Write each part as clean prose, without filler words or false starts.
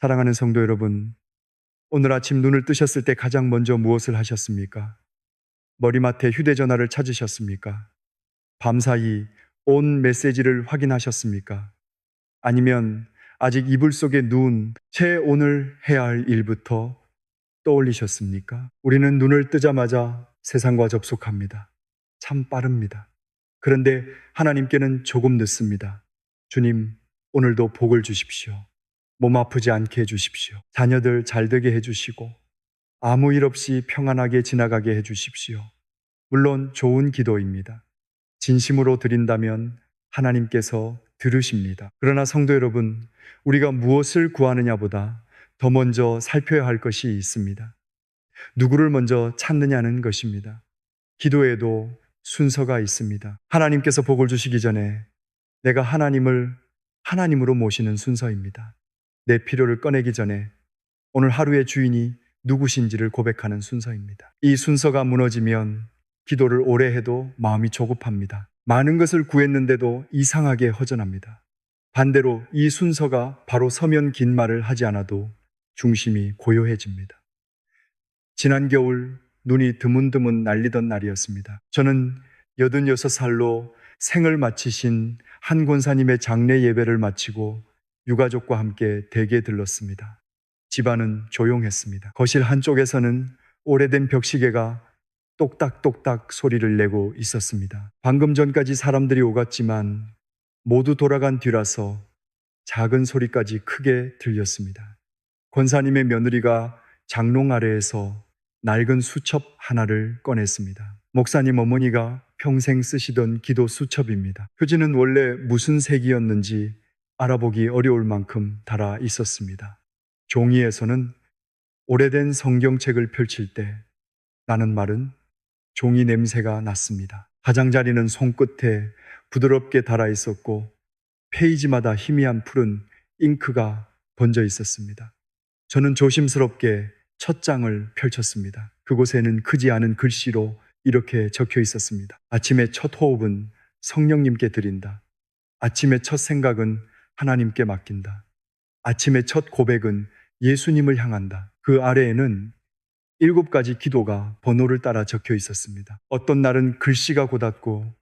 사랑하는 성도 여러분, 오늘 아침 눈을 뜨셨을 때 가장 먼저 무엇을 하셨습니까? 머리맡에 휴대전화를 찾으셨습니까? 밤사이 온 메시지를 확인하셨습니까? 아니면 아직 이불 속에 누운 채 오늘 해야 할 일부터 떠올리셨습니까? 우리는 눈을 뜨자마자 세상과 접속합니다. 참 빠릅니다. 그런데 하나님께는 조금 늦습니다. 주님, 오늘도 복을 주십시오. 몸 아프지 않게 해주십시오. 자녀들 잘 되게 해주시고 아무 일 없이 평안하게 지나가게 해주십시오. 물론 좋은 기도입니다. 진심으로 드린다면 하나님께서 들으십니다. 그러나 성도 여러분, 우리가 무엇을 구하느냐보다 더 먼저 살펴야 할 것이 있습니다. 누구를 먼저 찾느냐는 것입니다. 기도에도 순서가 있습니다. 하나님께서 복을 주시기 전에 내가 하나님을 하나님으로 모시는 순서입니다. 내 필요를 꺼내기 전에 오늘 하루의 주인이 누구신지를 고백하는 순서입니다. 이 순서가 무너지면 기도를 오래 해도 마음이 조급합니다. 많은 것을 구했는데도 이상하게 허전합니다. 반대로 이 순서가 바로 서면 긴 말을 하지 않아도 중심이 고요해집니다. 지난 겨울 눈이 드문드문 날리던 날이었습니다. 저는 86살로 생을 마치신 한 권사님의 장례 예배를 마치고 유가족과 함께 댁에 들렀습니다. 집안은 조용했습니다. 거실 한쪽에서는 오래된 벽시계가 똑딱똑딱 소리를 내고 있었습니다. 방금 전까지 사람들이 오갔지만 모두 돌아간 뒤라서 작은 소리까지 크게 들렸습니다. 권사님의 며느리가 장롱 아래에서 낡은 수첩 하나를 꺼냈습니다. 목사님 어머니가 평생 쓰시던 기도 수첩입니다. 표지는 원래 무슨 색이었는지 알아보기 어려울 만큼 달아 있었습니다. 종이에서는 오래된 성경책을 펼칠 때 나는 말은 종이 냄새가 났습니다. 가장자리는 손끝에 부드럽게 달아 있었고 페이지마다 희미한 푸른 잉크가 번져 있었습니다. 저는 조심스럽게 첫 장을 펼쳤습니다. 그곳에는 크지 않은 글씨로 이렇게 적혀 있었습니다. 아침의 첫 호흡은 성령님께 드린다. 아침의 첫 생각은 하나님께 맡긴다. 아침의 첫 고백은 예수님을 향한다. 그 아래에는 7가지 기도가 번호를 따라 적혀 있었습니다. 어떤 날은 글씨가 고닫고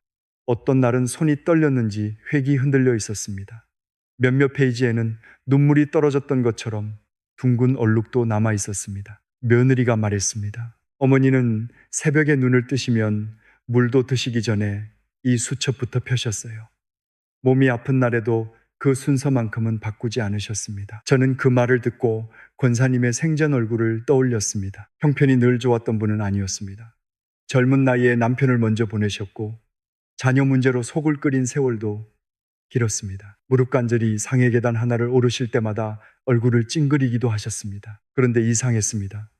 어떤 날은 손이 떨렸는지 획이 흔들려 있었습니다. 몇몇 페이지에는 눈물이 떨어졌던 것처럼 둥근 얼룩도 남아 있었습니다. 며느리가 말했습니다. 어머니는 새벽에 눈을 뜨시면 물도 드시기 전에 이 수첩부터 펴셨어요. 몸이 아픈 날에도 그 순서만큼은 바꾸지 않으셨습니다. 저는 그 말을 듣고 권사님의 생전 얼굴을 떠올렸습니다. 형편이 늘 좋았던 분은 아니었습니다. 젊은 나이에 남편을 먼저 보내셨고 자녀 문제로 속을 끓인 세월도 길었습니다. 무릎 관절이 상해 계단 하나를 오르실 때마다 얼굴을 찡그리기도 하셨습니다. 그런데 이상했습니다.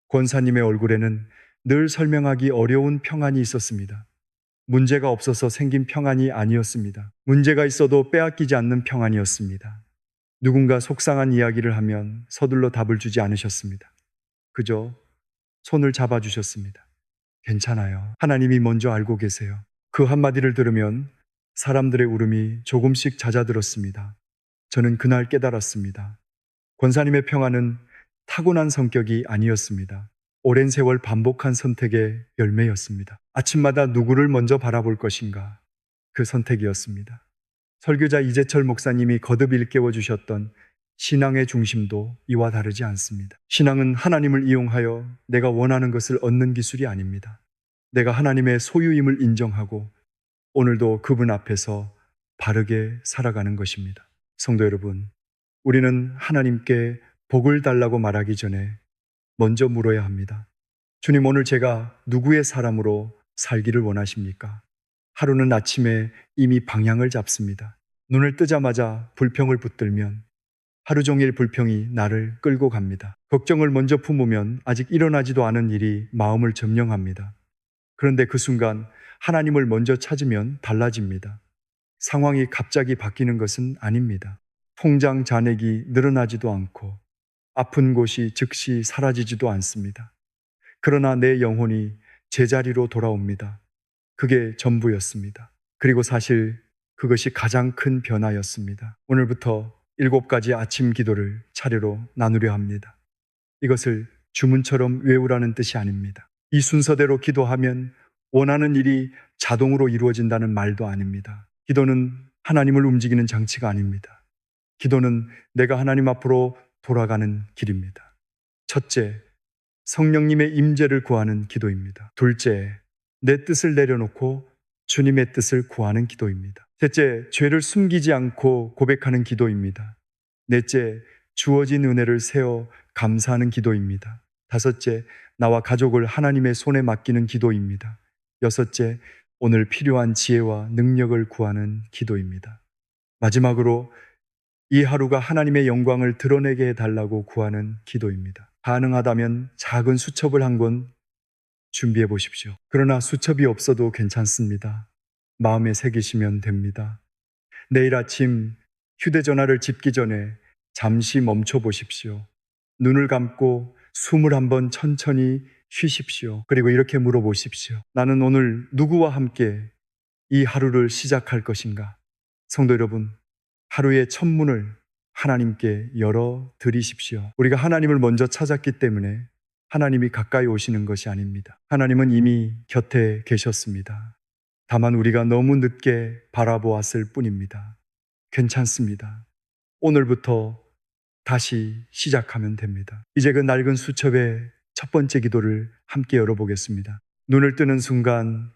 권사님의 얼굴에는 늘 설명하기 어려운 평안이 있었습니다. 문제가 없어서 생긴 평안이 아니었습니다. 문제가 있어도 빼앗기지 않는 평안이었습니다. 누군가 속상한 이야기를 하면 서둘러 답을 주지 않으셨습니다. 그저 손을 잡아주셨습니다. 괜찮아요. 하나님이 먼저 알고 계세요. 그 한마디를 들으면 사람들의 울음이 조금씩 잦아들었습니다. 저는 그날 깨달았습니다. 권사님의 평안은 타고난 성격이 아니었습니다. 오랜 세월 반복한 선택의 열매였습니다. 아침마다 누구를 먼저 바라볼 것인가? 그 선택이었습니다. 설교자 이재철 목사님이 거듭 일깨워 주셨던 신앙의 중심도 이와 다르지 않습니다. 신앙은 하나님을 이용하여 내가 원하는 것을 얻는 기술이 아닙니다. 내가 하나님의 소유임을 인정하고 오늘도 그분 앞에서 바르게 살아가는 것입니다. 성도 여러분, 우리는 하나님께 복을 달라고 말하기 전에 먼저 물어야 합니다. 주님, 오늘 제가 누구의 사람으로 살기를 원하십니까? 하루는 아침에 이미 방향을 잡습니다. 눈을 뜨자마자 불평을 붙들면 하루 종일 불평이 나를 끌고 갑니다. 걱정을 먼저 품으면 아직 일어나지도 않은 일이 마음을 점령합니다. 그런데 그 순간 하나님을 먼저 찾으면 달라집니다. 상황이 갑자기 바뀌는 것은 아닙니다. 통장 잔액이 늘어나지도 않고 아픈 곳이 즉시 사라지지도 않습니다. 그러나 내 영혼이 제자리로 돌아옵니다. 그게 전부였습니다. 그리고 사실 그것이 가장 큰 변화였습니다. 오늘부터 7가지 아침 기도를 차례로 나누려 합니다. 이것을 주문처럼 외우라는 뜻이 아닙니다. 이 순서대로 기도하면 원하는 일이 자동으로 이루어진다는 말도 아닙니다. 기도는 하나님을 움직이는 장치가 아닙니다. 기도는 내가 하나님 앞으로 돌아가는 길입니다. 첫째, 성령님의 임재를 구하는 기도입니다. 둘째, 내 뜻을 내려놓고 주님의 뜻을 구하는 기도입니다. 셋째, 죄를 숨기지 않고 고백하는 기도입니다. 넷째, 주어진 은혜를 세워 감사하는 기도입니다. 다섯째, 나와 가족을 하나님의 손에 맡기는 기도입니다. 여섯째, 오늘 필요한 지혜와 능력을 구하는 기도입니다. 마지막으로 이 하루가 하나님의 영광을 드러내게 해달라고 구하는 기도입니다. 가능하다면 작은 수첩을 한 권 준비해 보십시오. 그러나 수첩이 없어도 괜찮습니다. 마음에 새기시면 됩니다. 내일 아침 휴대전화를 짚기 전에 잠시 멈춰 보십시오. 눈을 감고 숨을 한번 천천히 쉬십시오. 그리고 이렇게 물어보십시오. 나는 오늘 누구와 함께 이 하루를 시작할 것인가? 성도 여러분, 하루의 첫 문을 하나님께 열어 드리십시오. 우리가 하나님을 먼저 찾았기 때문에 하나님이 가까이 오시는 것이 아닙니다. 하나님은 이미 곁에 계셨습니다. 다만 우리가 너무 늦게 바라보았을 뿐입니다. 괜찮습니다. 오늘부터 다시 시작하면 됩니다. 이제 그 낡은 수첩의 첫 번째 기도를 함께 열어보겠습니다. 눈을 뜨는 순간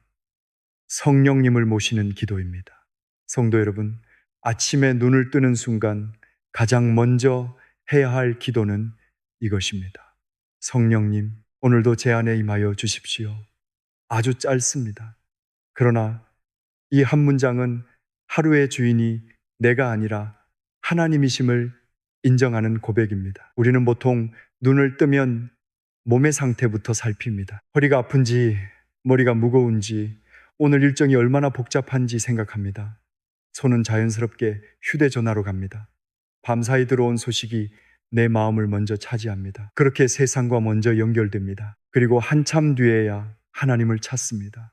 성령님을 모시는 기도입니다. 성도 여러분, 아침에 눈을 뜨는 순간 가장 먼저 해야 할 기도는 이것입니다. 성령님, 오늘도 제 안에 임하여 주십시오. 아주 짧습니다. 그러나 이 한 문장은 하루의 주인이 내가 아니라 하나님이심을 인정하는 고백입니다. 우리는 보통 눈을 뜨면 몸의 상태부터 살핍니다. 허리가 아픈지, 머리가 무거운지, 오늘 일정이 얼마나 복잡한지 생각합니다. 손은 자연스럽게 휴대전화로 갑니다. 밤사이 들어온 소식이 내 마음을 먼저 차지합니다. 그렇게 세상과 먼저 연결됩니다. 그리고 한참 뒤에야 하나님을 찾습니다.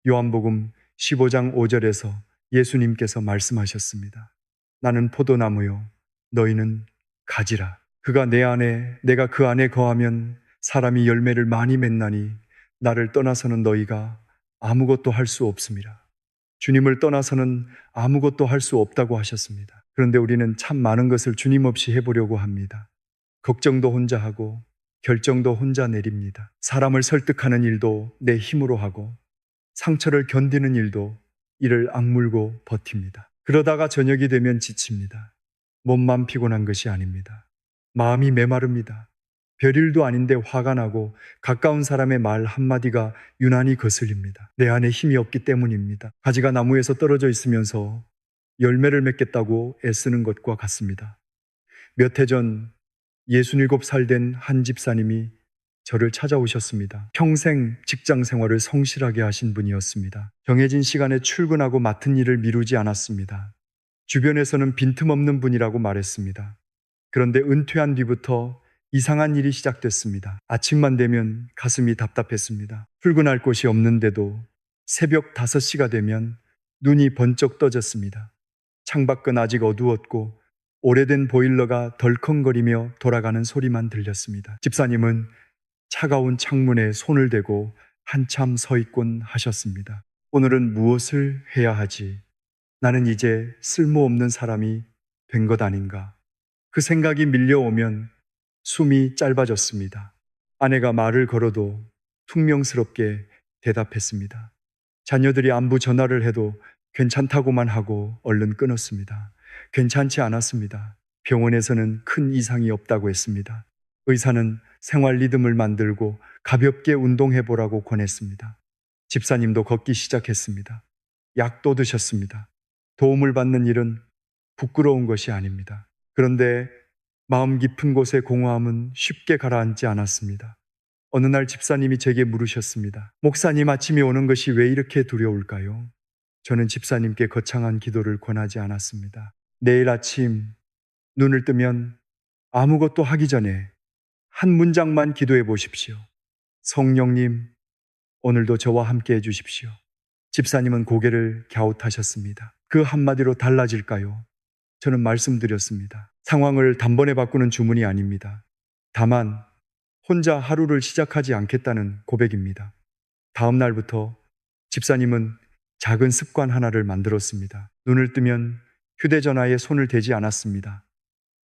요한복음 15장 5절에서 예수님께서 말씀하셨습니다. 나는 포도나무요, 너희는 가지라. 그가 내 안에, 내가 그 안에 거하면 사람이 열매를 많이 맺나니 나를 떠나서는 너희가 아무것도 할 수 없습니다. 주님을 떠나서는 아무것도 할 수 없다고 하셨습니다. 그런데 우리는 참 많은 것을 주님 없이 해보려고 합니다. 걱정도 혼자 하고 결정도 혼자 내립니다. 사람을 설득하는 일도 내 힘으로 하고 상처를 견디는 일도 이를 악물고 버팁니다. 그러다가 저녁이 되면 지칩니다. 몸만 피곤한 것이 아닙니다. 마음이 메마릅니다. 별일도 아닌데 화가 나고 가까운 사람의 말 한마디가 유난히 거슬립니다. 내 안에 힘이 없기 때문입니다. 가지가 나무에서 떨어져 있으면서 열매를 맺겠다고 애쓰는 것과 같습니다. 몇 해 전 67살 된 한 집사님이 저를 찾아오셨습니다. 평생 직장 생활을 성실하게 하신 분이었습니다. 정해진 시간에 출근하고 맡은 일을 미루지 않았습니다. 주변에서는 빈틈없는 분이라고 말했습니다. 그런데 은퇴한 뒤부터 이상한 일이 시작됐습니다. 아침만 되면 가슴이 답답했습니다. 출근할 곳이 없는데도 새벽 5시가 되면 눈이 번쩍 떠졌습니다. 창밖은 아직 어두웠고 오래된 보일러가 덜컹거리며 돌아가는 소리만 들렸습니다. 집사님은 차가운 창문에 손을 대고 한참 서 있곤 하셨습니다. 오늘은 무엇을 해야 하지? 나는 이제 쓸모없는 사람이 된 것 아닌가? 그 생각이 밀려오면 숨이 짧아졌습니다. 아내가 말을 걸어도 퉁명스럽게 대답했습니다. 자녀들이 안부 전화를 해도 괜찮다고만 하고 얼른 끊었습니다. 괜찮지 않았습니다. 병원에서는 큰 이상이 없다고 했습니다. 의사는 생활 리듬을 만들고 가볍게 운동해보라고 권했습니다. 집사님도 걷기 시작했습니다. 약도 드셨습니다. 도움을 받는 일은 부끄러운 것이 아닙니다. 그런데 마음 깊은 곳의 공허함은 쉽게 가라앉지 않았습니다. 어느 날 집사님이 제게 물으셨습니다. 목사님, 아침이 오는 것이 왜 이렇게 두려울까요? 저는 집사님께 거창한 기도를 권하지 않았습니다. 내일 아침 눈을 뜨면 아무것도 하기 전에 한 문장만 기도해 보십시오. 성령님, 오늘도 저와 함께 해 주십시오. 집사님은 고개를 갸웃하셨습니다. 그 한마디로 달라질까요? 저는 말씀드렸습니다. 상황을 단번에 바꾸는 주문이 아닙니다. 다만 혼자 하루를 시작하지 않겠다는 고백입니다. 다음 날부터 집사님은 작은 습관 하나를 만들었습니다. 눈을 뜨면 휴대전화에 손을 대지 않았습니다.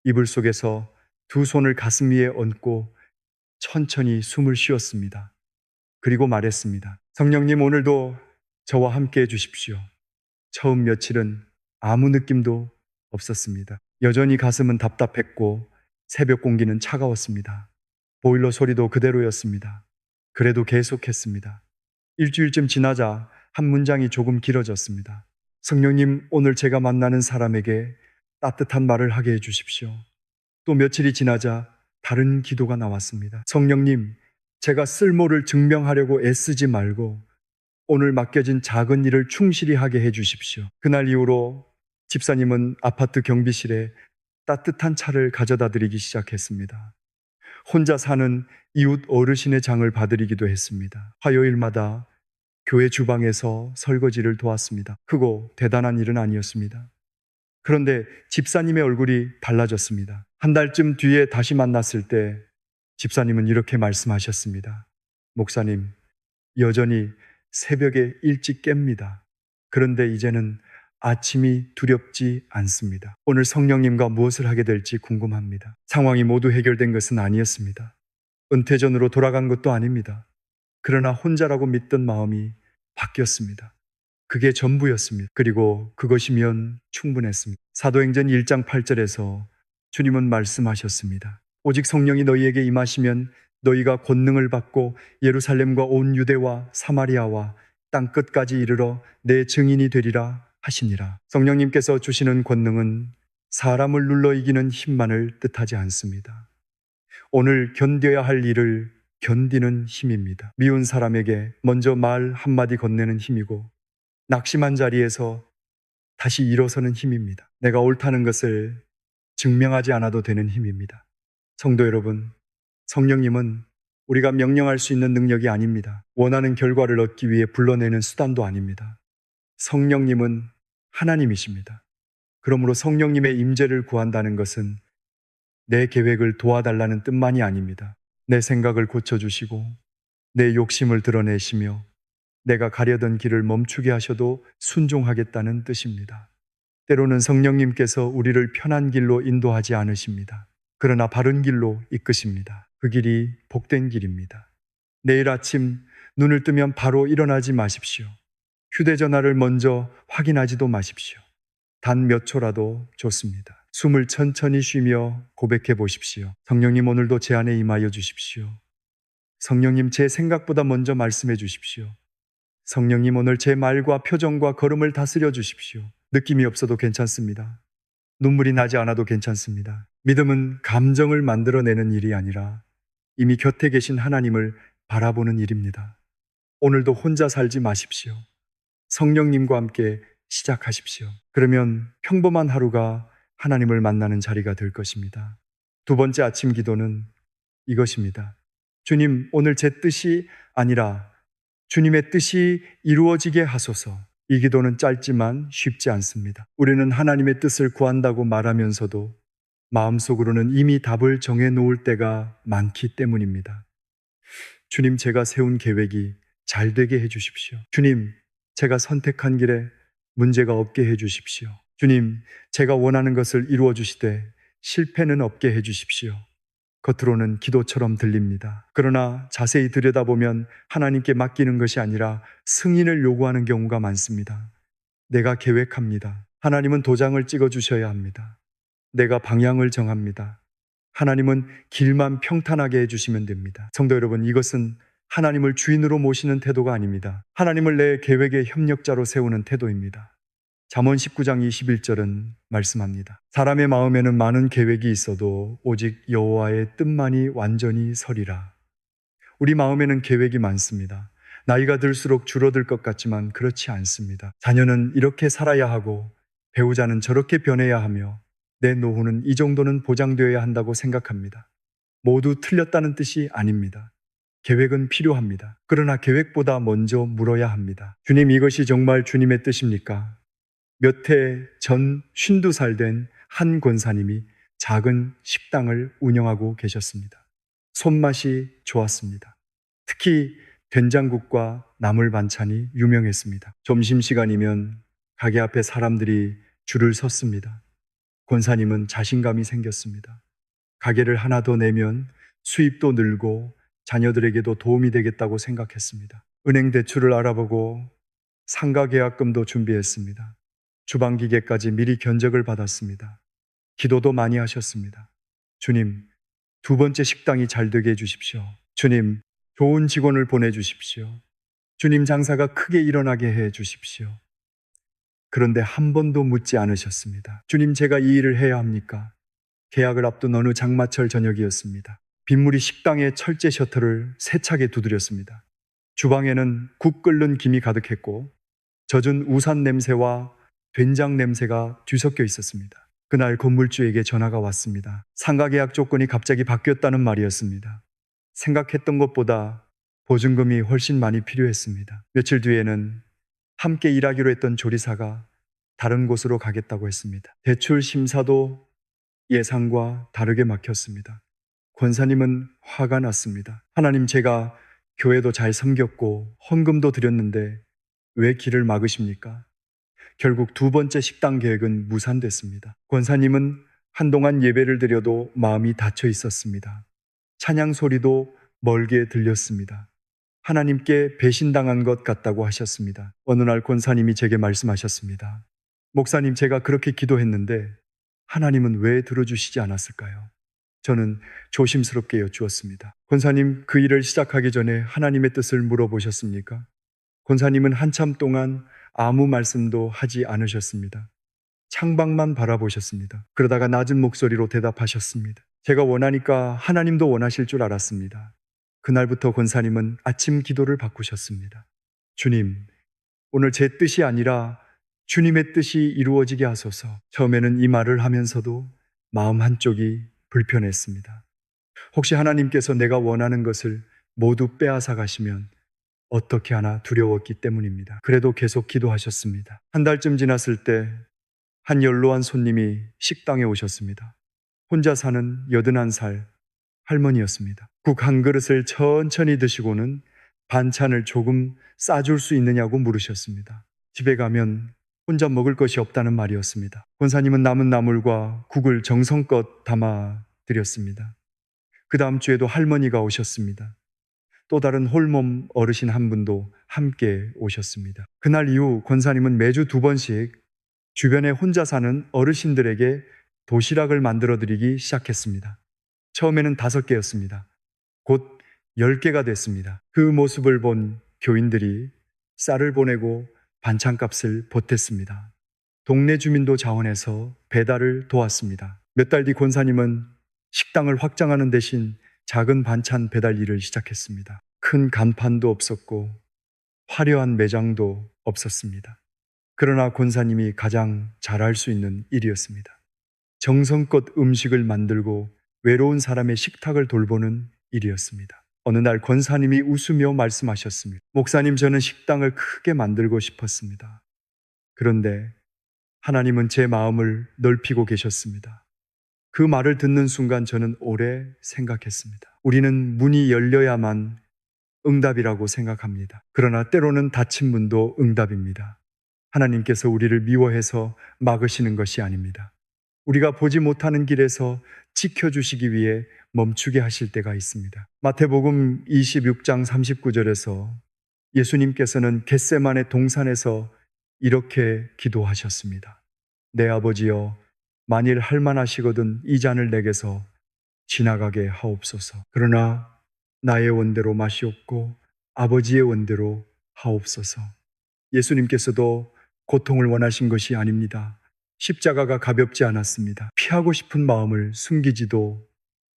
이불 속에서 두 손을 가슴 위에 얹고 천천히 숨을 쉬었습니다. 그리고 말했습니다. 성령님, 오늘도 저와 함께 해주십시오. 처음 며칠은 아무 느낌도 없었습니다. 여전히 가슴은 답답했고 새벽 공기는 차가웠습니다. 보일러 소리도 그대로였습니다. 그래도 계속했습니다. 일주일쯤 지나자 한 문장이 조금 길어졌습니다. 성령님, 오늘 제가 만나는 사람에게 따뜻한 말을 하게 해주십시오. 또 며칠이 지나자 다른 기도가 나왔습니다. 성령님, 제가 쓸모를 증명하려고 애쓰지 말고 오늘 맡겨진 작은 일을 충실히 하게 해주십시오. 그날 이후로 집사님은 아파트 경비실에 따뜻한 차를 가져다 드리기 시작했습니다. 혼자 사는 이웃 어르신의 장을 봐드리기도 했습니다. 화요일마다 교회 주방에서 설거지를 도왔습니다. 크고 대단한 일은 아니었습니다. 그런데 집사님의 얼굴이 달라졌습니다. 한 달쯤 뒤에 다시 만났을 때 집사님은 이렇게 말씀하셨습니다. 목사님, 여전히 새벽에 일찍 깹니다. 그런데 이제는 아침이 두렵지 않습니다. 오늘 성령님과 무엇을 하게 될지 궁금합니다. 상황이 모두 해결된 것은 아니었습니다. 은퇴 전으로 돌아간 것도 아닙니다. 그러나 혼자라고 믿던 마음이 바뀌었습니다. 그게 전부였습니다. 그리고 그것이면 충분했습니다. 사도행전 1장 8절에서 주님은 말씀하셨습니다. 오직 성령이 너희에게 임하시면 너희가 권능을 받고 예루살렘과 온 유대와 사마리아와 땅 끝까지 이르러 내 증인이 되리라 하시니라. 성령님께서 주시는 권능은 사람을 눌러 이기는 힘만을 뜻하지 않습니다. 오늘 견뎌야 할 일을 견디는 힘입니다. 미운 사람에게 먼저 말 한마디 건네는 힘이고 낙심한 자리에서 다시 일어서는 힘입니다. 내가 옳다는 것을 증명하지 않아도 되는 힘입니다. 성도 여러분, 성령님은 우리가 명령할 수 있는 능력이 아닙니다. 원하는 결과를 얻기 위해 불러내는 수단도 아닙니다. 성령님은 하나님이십니다. 그러므로 성령님의 임재를 구한다는 것은 내 계획을 도와달라는 뜻만이 아닙니다. 내 생각을 고쳐주시고 내 욕심을 드러내시며 내가 가려던 길을 멈추게 하셔도 순종하겠다는 뜻입니다. 때로는 성령님께서 우리를 편한 길로 인도하지 않으십니다. 그러나 바른 길로 이끄십니다. 그 길이 복된 길입니다. 내일 아침 눈을 뜨면 바로 일어나지 마십시오. 휴대전화를 먼저 확인하지도 마십시오. 단 몇 초라도 좋습니다. 숨을 천천히 쉬며 고백해 보십시오. 성령님, 오늘도 제 안에 임하여 주십시오. 성령님, 제 생각보다 먼저 말씀해 주십시오. 성령님, 오늘 제 말과 표정과 걸음을 다스려 주십시오. 느낌이 없어도 괜찮습니다. 눈물이 나지 않아도 괜찮습니다. 믿음은 감정을 만들어내는 일이 아니라 이미 곁에 계신 하나님을 바라보는 일입니다. 오늘도 혼자 살지 마십시오. 성령님과 함께 시작하십시오. 그러면 평범한 하루가 하나님을 만나는 자리가 될 것입니다. 두 번째 아침 기도는 이것입니다. 주님, 오늘 제 뜻이 아니라 주님의 뜻이 이루어지게 하소서. 이 기도는 짧지만 쉽지 않습니다. 우리는 하나님의 뜻을 구한다고 말하면서도 마음속으로는 이미 답을 정해 놓을 때가 많기 때문입니다. 주님, 제가 세운 계획이 잘 되게 해주십시오. 주님, 제가 선택한 길에 문제가 없게 해주십시오. 주님, 제가 원하는 것을 이루어 주시되 실패는 없게 해주십시오. 겉으로는 기도처럼 들립니다. 그러나 자세히 들여다보면 하나님께 맡기는 것이 아니라 승인을 요구하는 경우가 많습니다. 내가 계획합니다. 하나님은 도장을 찍어 주셔야 합니다. 내가 방향을 정합니다. 하나님은 길만 평탄하게 해주시면 됩니다. 성도 여러분, 이것은 하나님을 주인으로 모시는 태도가 아닙니다. 하나님을 내 계획의 협력자로 세우는 태도입니다. 잠언 19장 21절은 말씀합니다. 사람의 마음에는 많은 계획이 있어도 오직 여호와의 뜻만이 완전히 서리라. 우리 마음에는 계획이 많습니다. 나이가 들수록 줄어들 것 같지만 그렇지 않습니다. 자녀는 이렇게 살아야 하고 배우자는 저렇게 변해야 하며 내 노후는 이 정도는 보장되어야 한다고 생각합니다. 모두 틀렸다는 뜻이 아닙니다. 계획은 필요합니다. 그러나 계획보다 먼저 물어야 합니다. 주님, 이것이 정말 주님의 뜻입니까? 몇 해 전 52살 된 한 권사님이 작은 식당을 운영하고 계셨습니다. 손맛이 좋았습니다. 특히 된장국과 나물 반찬이 유명했습니다. 점심시간이면 가게 앞에 사람들이 줄을 섰습니다. 권사님은 자신감이 생겼습니다. 가게를 하나 더 내면 수입도 늘고 자녀들에게도 도움이 되겠다고 생각했습니다. 은행 대출을 알아보고 상가 계약금도 준비했습니다. 주방기계까지 미리 견적을 받았습니다. 기도도 많이 하셨습니다. 주님, 두 번째 식당이 잘 되게 해주십시오. 주님, 좋은 직원을 보내주십시오. 주님, 장사가 크게 일어나게 해 주십시오. 그런데 한 번도 묻지 않으셨습니다. 주님, 제가 이 일을 해야 합니까? 계약을 앞둔 어느 장마철 저녁이었습니다. 빗물이 식당의 철제 셔터를 세차게 두드렸습니다. 주방에는 국 끓는 김이 가득했고 젖은 우산 냄새와 된장 냄새가 뒤섞여 있었습니다. 그날 건물주에게 전화가 왔습니다. 상가 계약 조건이 갑자기 바뀌었다는 말이었습니다. 생각했던 것보다 보증금이 훨씬 많이 필요했습니다. 며칠 뒤에는 함께 일하기로 했던 조리사가 다른 곳으로 가겠다고 했습니다. 대출 심사도 예상과 다르게 막혔습니다. 권사님은 화가 났습니다. 하나님, 제가 교회도 잘 섬겼고 헌금도 드렸는데 왜 길을 막으십니까? 결국 두 번째 식당 계획은 무산됐습니다. 권사님은 한동안 예배를 드려도 마음이 닫혀 있었습니다. 찬양 소리도 멀게 들렸습니다. 하나님께 배신당한 것 같다고 하셨습니다. 어느 날 권사님이 제게 말씀하셨습니다. 목사님, 제가 그렇게 기도했는데 하나님은 왜 들어주시지 않았을까요? 저는 조심스럽게 여쭈었습니다. 권사님, 그 일을 시작하기 전에 하나님의 뜻을 물어보셨습니까? 권사님은 한참 동안 아무 말씀도 하지 않으셨습니다. 창밖만 바라보셨습니다. 그러다가 낮은 목소리로 대답하셨습니다. 제가 원하니까 하나님도 원하실 줄 알았습니다. 그날부터 권사님은 아침 기도를 바꾸셨습니다. 주님, 오늘 제 뜻이 아니라 주님의 뜻이 이루어지게 하소서. 처음에는 이 말을 하면서도 마음 한쪽이 불편했습니다. 혹시 하나님께서 내가 원하는 것을 모두 빼앗아 가시면 어떻게 하나 두려웠기 때문입니다. 그래도 계속 기도하셨습니다. 한 달쯤 지났을 때 한 연로한 손님이 식당에 오셨습니다. 혼자 사는 81살 할머니였습니다. 국 한 그릇을 천천히 드시고는 반찬을 조금 싸줄 수 있느냐고 물으셨습니다. 집에 가면 혼자 먹을 것이 없다는 말이었습니다. 권사님은 남은 나물과 국을 정성껏 담아 드렸습니다. 그 다음 주에도 할머니가 오셨습니다. 또 다른 홀몸 어르신 한 분도 함께 오셨습니다. 그날 이후 권사님은 매주 2번씩 주변에 혼자 사는 어르신들에게 도시락을 만들어 드리기 시작했습니다. 처음에는 5개였습니다. 곧 10개가 됐습니다. 그 모습을 본 교인들이 쌀을 보내고 반찬값을 보탰습니다. 동네 주민도 자원해서 배달을 도왔습니다. 몇 달 뒤 권사님은 식당을 확장하는 대신 작은 반찬 배달 일을 시작했습니다. 큰 간판도 없었고 화려한 매장도 없었습니다. 그러나 권사님이 가장 잘할 수 있는 일이었습니다. 정성껏 음식을 만들고 외로운 사람의 식탁을 돌보는 일이었습니다. 어느 날 권사님이 웃으며 말씀하셨습니다. 목사님, 저는 식당을 크게 만들고 싶었습니다. 그런데 하나님은 제 마음을 넓히고 계셨습니다. 그 말을 듣는 순간 저는 오래 생각했습니다. 우리는 문이 열려야만 응답이라고 생각합니다. 그러나 때로는 닫힌 문도 응답입니다. 하나님께서 우리를 미워해서 막으시는 것이 아닙니다. 우리가 보지 못하는 길에서 지켜주시기 위해 멈추게 하실 때가 있습니다. 마태복음 26장 39절에서 예수님께서는 겟세마네 동산에서 이렇게 기도하셨습니다. 내 아버지여, 만일 할만하시거든 이 잔을 내게서 지나가게 하옵소서. 그러나 나의 원대로 마시옵고 아버지의 원대로 하옵소서. 예수님께서도 고통을 원하신 것이 아닙니다. 십자가가 가볍지 않았습니다. 피하고 싶은 마음을 숨기지도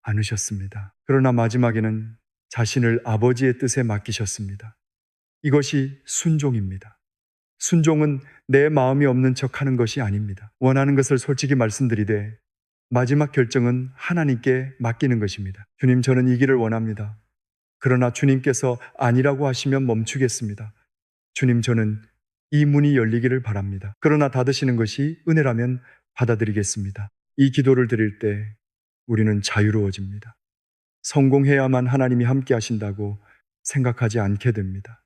않으셨습니다. 그러나 마지막에는 자신을 아버지의 뜻에 맡기셨습니다. 이것이 순종입니다. 순종은 내 마음이 없는 척 하는 것이 아닙니다. 원하는 것을 솔직히 말씀드리되 마지막 결정은 하나님께 맡기는 것입니다. 주님, 저는 이 길을 원합니다. 그러나 주님께서 아니라고 하시면 멈추겠습니다. 주님, 저는 이 문이 열리기를 바랍니다. 그러나 닫으시는 것이 은혜라면 받아들이겠습니다. 이 기도를 드릴 때 우리는 자유로워집니다. 성공해야만 하나님이 함께 하신다고 생각하지 않게 됩니다.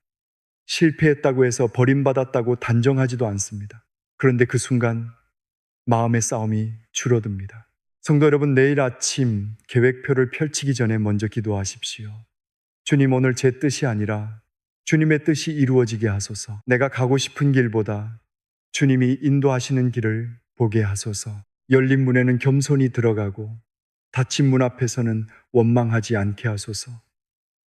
실패했다고 해서 버림받았다고 단정하지도 않습니다. 그런데 그 순간 마음의 싸움이 줄어듭니다. 성도 여러분, 내일 아침 계획표를 펼치기 전에 먼저 기도하십시오. 주님, 오늘 제 뜻이 아니라 주님의 뜻이 이루어지게 하소서. 내가 가고 싶은 길보다 주님이 인도하시는 길을 보게 하소서. 열린 문에는 겸손히 들어가고 닫힌 문 앞에서는 원망하지 않게 하소서.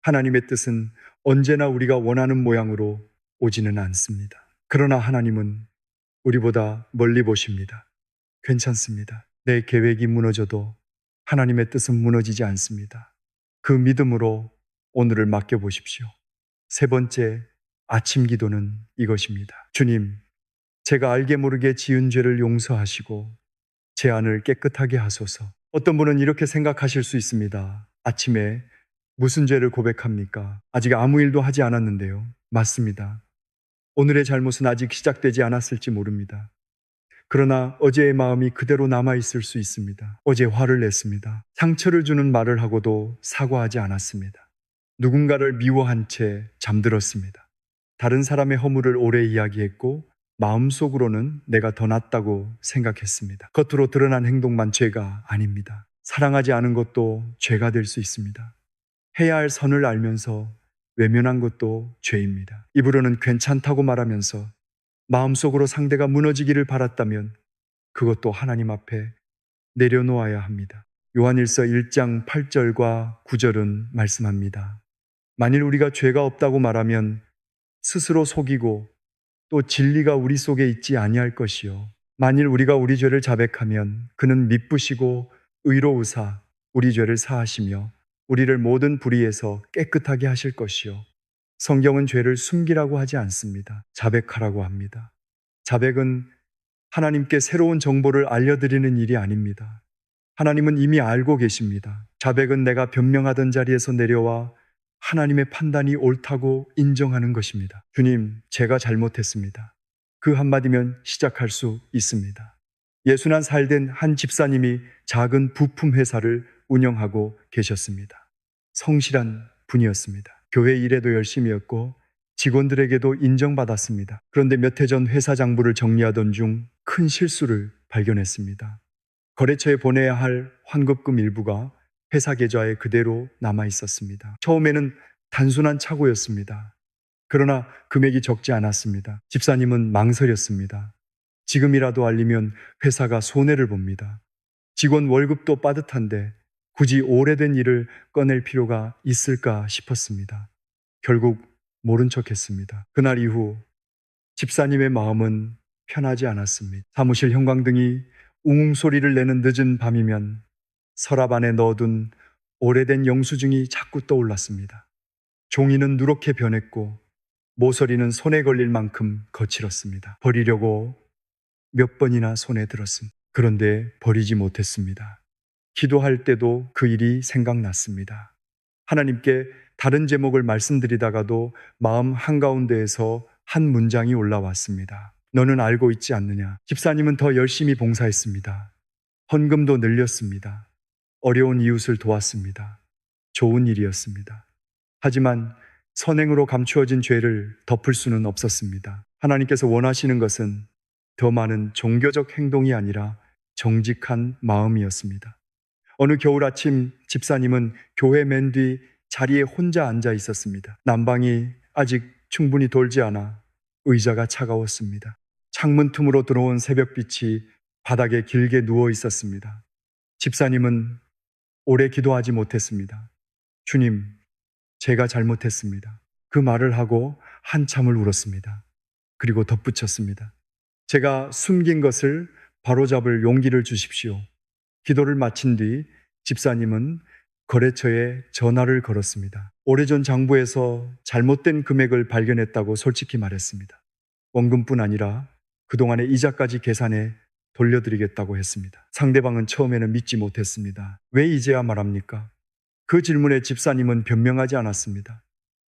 하나님의 뜻은 언제나 우리가 원하는 모양으로 오지는 않습니다. 그러나 하나님은 우리보다 멀리 보십니다. 괜찮습니다. 내 계획이 무너져도 하나님의 뜻은 무너지지 않습니다. 그 믿음으로 오늘을 맡겨보십시오. 세 번째 아침 기도는 이것입니다. 주님, 제가 알게 모르게 지은 죄를 용서하시고 제 안을 깨끗하게 하소서. 어떤 분은 이렇게 생각하실 수 있습니다. 아침에 무슨 죄를 고백합니까? 아직 아무 일도 하지 않았는데요. 맞습니다. 오늘의 잘못은 아직 시작되지 않았을지 모릅니다. 그러나 어제의 마음이 그대로 남아있을 수 있습니다. 어제 화를 냈습니다. 상처를 주는 말을 하고도 사과하지 않았습니다. 누군가를 미워한 채 잠들었습니다. 다른 사람의 허물을 오래 이야기했고 마음속으로는 내가 더 낫다고 생각했습니다. 겉으로 드러난 행동만 죄가 아닙니다. 사랑하지 않은 것도 죄가 될 수 있습니다. 해야 할 선을 알면서 외면한 것도 죄입니다. 입으로는 괜찮다고 말하면서 마음속으로 상대가 무너지기를 바랐다면 그것도 하나님 앞에 내려놓아야 합니다. 요한일서 1장 8절과 9절은 말씀합니다. 만일 우리가 죄가 없다고 말하면 스스로 속이고 또 진리가 우리 속에 있지 아니할 것이요. 만일 우리가 우리 죄를 자백하면 그는 미쁘시고 의로우사 우리 죄를 사하시며 우리를 모든 불의에서 깨끗하게 하실 것이요. 성경은 죄를 숨기라고 하지 않습니다. 자백하라고 합니다. 자백은 하나님께 새로운 정보를 알려드리는 일이 아닙니다. 하나님은 이미 알고 계십니다. 자백은 내가 변명하던 자리에서 내려와 하나님의 판단이 옳다고 인정하는 것입니다. 주님, 제가 잘못했습니다. 그 한마디면 시작할 수 있습니다. 예순한 살 된 한 집사님이 작은 부품 회사를 운영하고 계셨습니다. 성실한 분이었습니다. 교회 일에도 열심히 했고 직원들에게도 인정받았습니다. 그런데 몇 해 전 회사 장부를 정리하던 중 큰 실수를 발견했습니다. 거래처에 보내야 할 환급금 일부가 회사 계좌에 그대로 남아 있었습니다. 처음에는 단순한 착오였습니다. 그러나 금액이 적지 않았습니다. 집사님은 망설였습니다. 지금이라도 알리면 회사가 손해를 봅니다. 직원 월급도 빠듯한데 굳이 오래된 일을 꺼낼 필요가 있을까 싶었습니다. 결국 모른 척 했습니다. 그날 이후 집사님의 마음은 편하지 않았습니다. 사무실 형광등이 웅 소리를 내는 늦은 밤이면 서랍 안에 넣어둔 오래된 영수증이 자꾸 떠올랐습니다. 종이는 누렇게 변했고 모서리는 손에 걸릴 만큼 거칠었습니다. 버리려고 몇 번이나 손에 들었습니다. 그런데 버리지 못했습니다. 기도할 때도 그 일이 생각났습니다. 하나님께 다른 제목을 말씀드리다가도 마음 한가운데에서 한 문장이 올라왔습니다. 너는 알고 있지 않느냐? 집사님은 더 열심히 봉사했습니다. 헌금도 늘렸습니다. 어려운 이웃을 도왔습니다. 좋은 일이었습니다. 하지만 선행으로 감추어진 죄를 덮을 수는 없었습니다. 하나님께서 원하시는 것은 더 많은 종교적 행동이 아니라 정직한 마음이었습니다. 어느 겨울 아침 집사님은 교회 맨 뒤 자리에 혼자 앉아 있었습니다. 난방이 아직 충분히 돌지 않아 의자가 차가웠습니다. 창문 틈으로 들어온 새벽빛이 바닥에 길게 누워 있었습니다. 집사님은 오래 기도하지 못했습니다. 주님, 제가 잘못했습니다. 그 말을 하고 한참을 울었습니다. 그리고 덧붙였습니다. 제가 숨긴 것을 바로잡을 용기를 주십시오. 기도를 마친 뒤 집사님은 거래처에 전화를 걸었습니다. 오래전 장부에서 잘못된 금액을 발견했다고 솔직히 말했습니다. 원금뿐 아니라 그동안의 이자까지 계산해 돌려드리겠다고 했습니다. 상대방은 처음에는 믿지 못했습니다. 왜 이제야 말합니까? 그 질문에 집사님은 변명하지 않았습니다.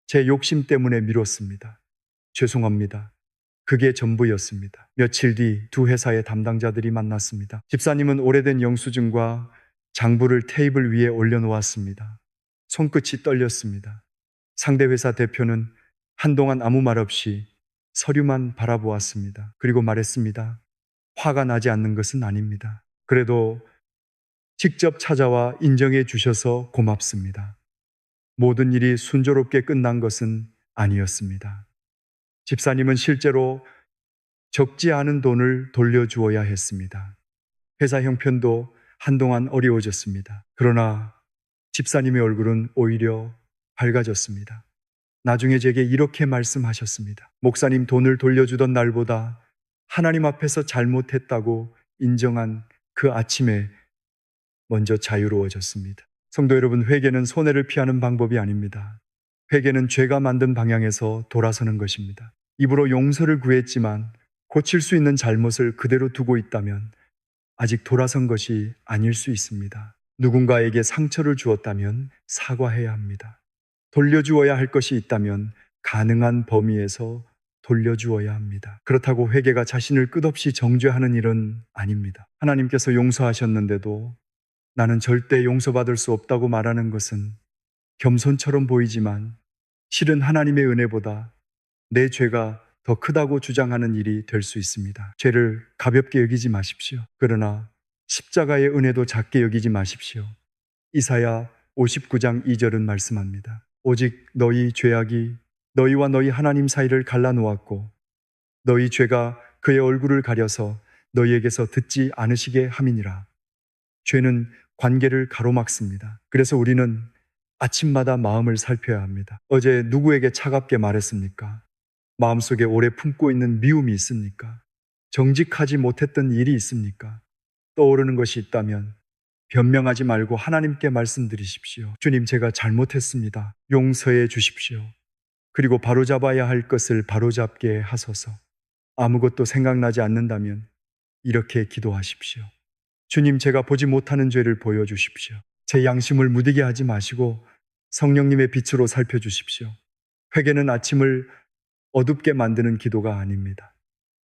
제 욕심 때문에 미뤘습니다. 죄송합니다. 그게 전부였습니다. 며칠 뒤 두 회사의 담당자들이 만났습니다. 집사님은 오래된 영수증과 장부를 테이블 위에 올려놓았습니다. 손끝이 떨렸습니다. 상대 회사 대표는 한동안 아무 말 없이 서류만 바라보았습니다. 그리고 말했습니다. 화가 나지 않는 것은 아닙니다. 그래도 직접 찾아와 인정해 주셔서 고맙습니다. 모든 일이 순조롭게 끝난 것은 아니었습니다. 집사님은 실제로 적지 않은 돈을 돌려주어야 했습니다. 회사 형편도 한동안 어려워졌습니다. 그러나 집사님의 얼굴은 오히려 밝아졌습니다. 나중에 제게 이렇게 말씀하셨습니다. 목사님, 돈을 돌려주던 날보다 하나님 앞에서 잘못했다고 인정한 그 아침에 먼저 자유로워졌습니다. 성도 여러분, 회개는 손해를 피하는 방법이 아닙니다. 회개는 죄가 만든 방향에서 돌아서는 것입니다. 입으로 용서를 구했지만 고칠 수 있는 잘못을 그대로 두고 있다면 아직 돌아선 것이 아닐 수 있습니다. 누군가에게 상처를 주었다면 사과해야 합니다. 돌려주어야 할 것이 있다면 가능한 범위에서 돌려주어야 합니다. 그렇다고 회개가 자신을 끝없이 정죄하는 일은 아닙니다. 하나님께서 용서하셨는데도 나는 절대 용서받을 수 없다고 말하는 것은 겸손처럼 보이지만 실은 하나님의 은혜보다 내 죄가 더 크다고 주장하는 일이 될 수 있습니다. 죄를 가볍게 여기지 마십시오. 그러나 십자가의 은혜도 작게 여기지 마십시오. 이사야 59장 2절은 말씀합니다. 오직 너희 죄악이 너희와 너희 하나님 사이를 갈라놓았고 너희 죄가 그의 얼굴을 가려서 너희에게서 듣지 않으시게 함이니라. 죄는 관계를 가로막습니다. 그래서 우리는 아침마다 마음을 살펴야 합니다. 어제 누구에게 차갑게 말했습니까? 마음속에 오래 품고 있는 미움이 있습니까? 정직하지 못했던 일이 있습니까? 떠오르는 것이 있다면 변명하지 말고 하나님께 말씀드리십시오. 주님, 제가 잘못했습니다. 용서해 주십시오. 그리고 바로잡아야 할 것을 바로잡게 하소서. 아무것도 생각나지 않는다면 이렇게 기도하십시오. 주님, 제가 보지 못하는 죄를 보여주십시오. 제 양심을 무디게 하지 마시고 성령님의 빛으로 살펴주십시오. 회개는 아침을 어둡게 만드는 기도가 아닙니다.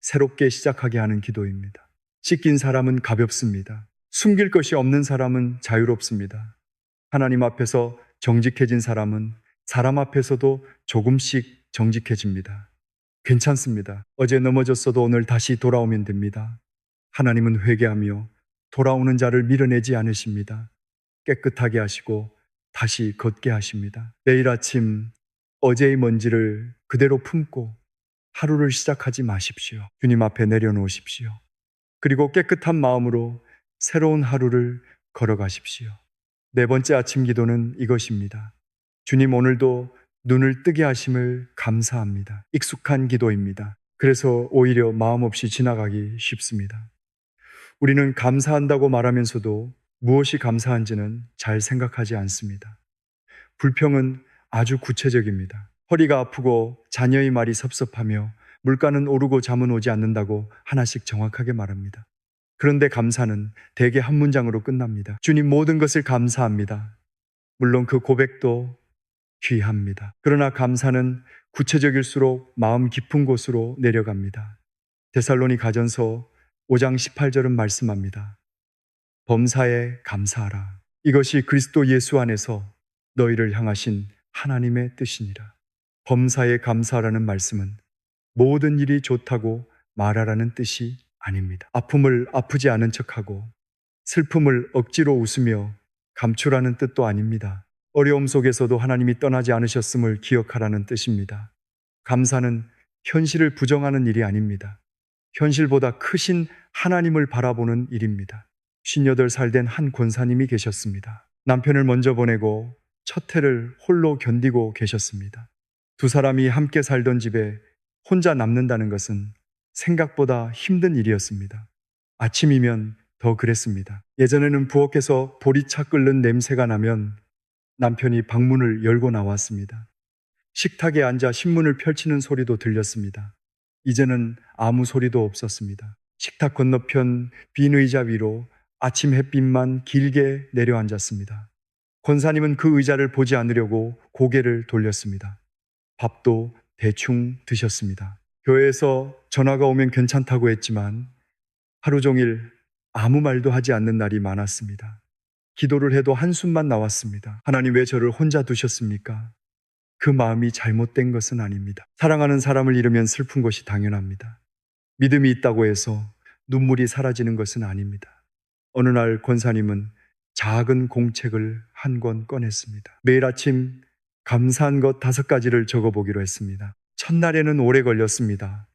새롭게 시작하게 하는 기도입니다. 씻긴 사람은 가볍습니다. 숨길 것이 없는 사람은 자유롭습니다. 하나님 앞에서 정직해진 사람은 사람 앞에서도 조금씩 정직해집니다. 괜찮습니다. 어제 넘어졌어도 오늘 다시 돌아오면 됩니다. 하나님은 회개하며 돌아오는 자를 밀어내지 않으십니다. 깨끗하게 하시고 다시 걷게 하십니다. 내일 아침 어제의 먼지를 그대로 품고 하루를 시작하지 마십시오. 주님 앞에 내려놓으십시오. 그리고 깨끗한 마음으로 새로운 하루를 걸어가십시오. 네 번째 아침 기도는 이것입니다. 주님, 오늘도 눈을 뜨게 하심을 감사합니다. 익숙한 기도입니다. 그래서 오히려 마음 없이 지나가기 쉽습니다. 우리는 감사한다고 말하면서도 무엇이 감사한지는 잘 생각하지 않습니다. 불평은 아주 구체적입니다. 허리가 아프고 자녀의 말이 섭섭하며 물가는 오르고 잠은 오지 않는다고 하나씩 정확하게 말합니다. 그런데 감사는 대개 한 문장으로 끝납니다. 주님, 모든 것을 감사합니다. 물론 그 고백도 귀합니다. 그러나 감사는 구체적일수록 마음 깊은 곳으로 내려갑니다. 데살로니가전서 5장 18절은 말씀합니다. 범사에 감사하라. 이것이 그리스도 예수 안에서 너희를 향하신 하나님의 뜻이니라. 범사에 감사하라는 말씀은 모든 일이 좋다고 말하라는 뜻이 아닙니다. 아픔을 아프지 않은 척하고 슬픔을 억지로 웃으며 감추라는 뜻도 아닙니다. 어려움 속에서도 하나님이 떠나지 않으셨음을 기억하라는 뜻입니다. 감사는 현실을 부정하는 일이 아닙니다. 현실보다 크신 하나님을 바라보는 일입니다. 58살 된 한 권사님이 계셨습니다. 남편을 먼저 보내고 첫 해를 홀로 견디고 계셨습니다. 두 사람이 함께 살던 집에 혼자 남는다는 것은 생각보다 힘든 일이었습니다. 아침이면 더 그랬습니다. 예전에는 부엌에서 보리차 끓는 냄새가 나면 남편이 방문을 열고 나왔습니다. 식탁에 앉아 신문을 펼치는 소리도 들렸습니다. 이제는 아무 소리도 없었습니다. 식탁 건너편 빈 의자 위로 아침 햇빛만 길게 내려앉았습니다. 권사님은 그 의자를 보지 않으려고 고개를 돌렸습니다. 밥도 대충 드셨습니다. 교회에서 전화가 오면 괜찮다고 했지만 하루 종일 아무 말도 하지 않는 날이 많았습니다. 기도를 해도 한숨만 나왔습니다. 하나님 왜 저를 혼자 두셨습니까? 그 마음이 잘못된 것은 아닙니다. 사랑하는 사람을 잃으면 슬픈 것이 당연합니다. 믿음이 있다고 해서 눈물이 사라지는 것은 아닙니다. 어느 날 권사님은 작은 공책을 한 권 꺼냈습니다. 매일 아침 감사한 것 5가지를 적어보기로 했습니다. 첫날에는 오래 걸렸습니다.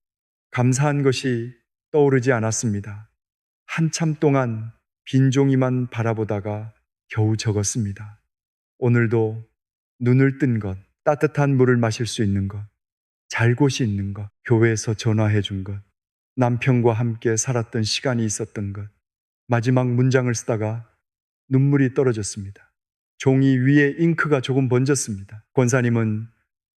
감사한 것이 떠오르지 않았습니다. 한참 동안 빈 종이만 바라보다가 겨우 적었습니다. 오늘도 눈을 뜬 것, 따뜻한 물을 마실 수 있는 것, 잘 곳이 있는 것, 교회에서 전화해 준 것, 남편과 함께 살았던 시간이 있었던 것. 마지막 문장을 쓰다가 눈물이 떨어졌습니다. 종이 위에 잉크가 조금 번졌습니다. 권사님은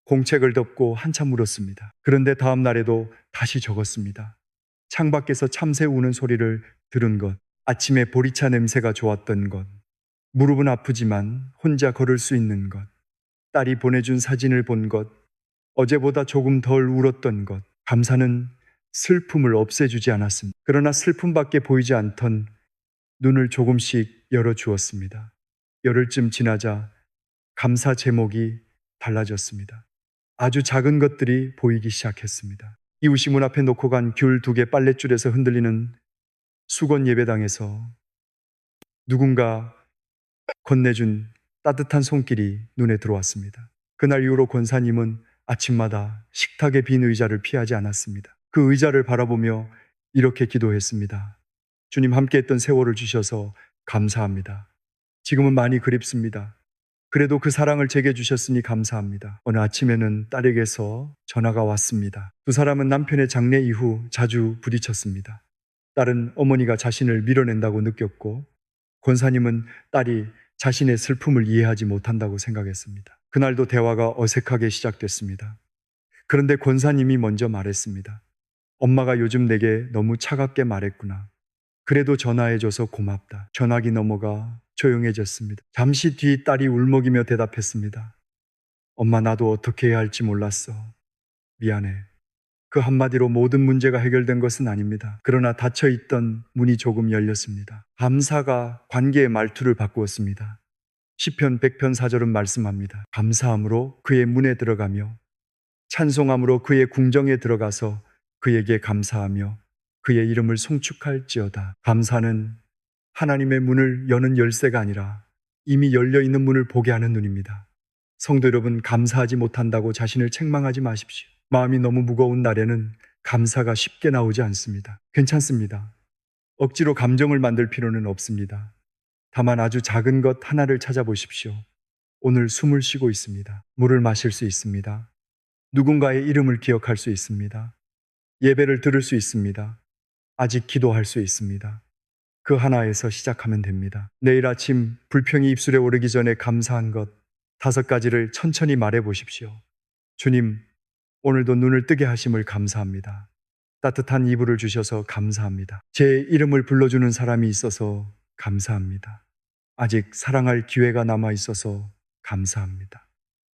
공책을 덮고 한참 울었습니다. 그런데 다음 날에도 다시 적었습니다. 창밖에서 참새 우는 소리를 들은 것, 아침에 보리차 냄새가 좋았던 것, 무릎은 아프지만 혼자 걸을 수 있는 것, 딸이 보내준 사진을 본 것, 어제보다 조금 덜 울었던 것. 감사는 슬픔을 없애주지 않았습니다. 그러나 슬픔밖에 보이지 않던 눈을 조금씩 열어주었습니다. 열흘쯤 지나자 감사 제목이 달라졌습니다. 아주 작은 것들이 보이기 시작했습니다. 이웃이 문 앞에 놓고 간 귤 2개 빨랫줄에서 흔들리는 수건 예배당에서 누군가 건네준 따뜻한 손길이 눈에 들어왔습니다. 그날 이후로 권사님은 아침마다 식탁의 빈 의자를 피하지 않았습니다. 그 의자를 바라보며 이렇게 기도했습니다. 주님 함께 했던 세월을 주셔서 감사합니다. 지금은 많이 그립습니다. 그래도 그 사랑을 제게 주셨으니 감사합니다. 어느 아침에는 딸에게서 전화가 왔습니다. 두 사람은 남편의 장례 이후 자주 부딪혔습니다. 딸은 어머니가 자신을 밀어낸다고 느꼈고, 권사님은 딸이 자신의 슬픔을 이해하지 못한다고 생각했습니다. 그날도 대화가 어색하게 시작됐습니다. 그런데 권사님이 먼저 말했습니다. 엄마가 요즘 내게 너무 차갑게 말했구나. 그래도 전화해줘서 고맙다. 전화기 넘어가 조용해졌습니다. 잠시 뒤 딸이 울먹이며 대답했습니다. 엄마, 나도 어떻게 해야 할지 몰랐어. 미안해. 그 한마디로 모든 문제가 해결된 것은 아닙니다. 그러나 닫혀있던 문이 조금 열렸습니다. 감사가 관계의 말투를 바꾸었습니다. 시편 100편 4절은 말씀합니다. 감사함으로 그의 문에 들어가며 찬송함으로 그의 궁정에 들어가서 그에게 감사하며 그의 이름을 송축할지어다. 감사는 하나님의 문을 여는 열쇠가 아니라 이미 열려있는 문을 보게 하는 눈입니다. 성도 여러분, 감사하지 못한다고 자신을 책망하지 마십시오. 마음이 너무 무거운 날에는 감사가 쉽게 나오지 않습니다. 괜찮습니다. 억지로 감정을 만들 필요는 없습니다. 다만 아주 작은 것 하나를 찾아보십시오. 오늘 숨을 쉬고 있습니다. 물을 마실 수 있습니다. 누군가의 이름을 기억할 수 있습니다. 예배를 들을 수 있습니다. 아직 기도할 수 있습니다. 그 하나에서 시작하면 됩니다. 내일 아침 불평이 입술에 오르기 전에 감사한 것 5가지를 천천히 말해 보십시오. 주님, 오늘도 눈을 뜨게 하심을 감사합니다. 따뜻한 이불을 주셔서 감사합니다. 제 이름을 불러주는 사람이 있어서 감사합니다. 아직 사랑할 기회가 남아 있어서 감사합니다.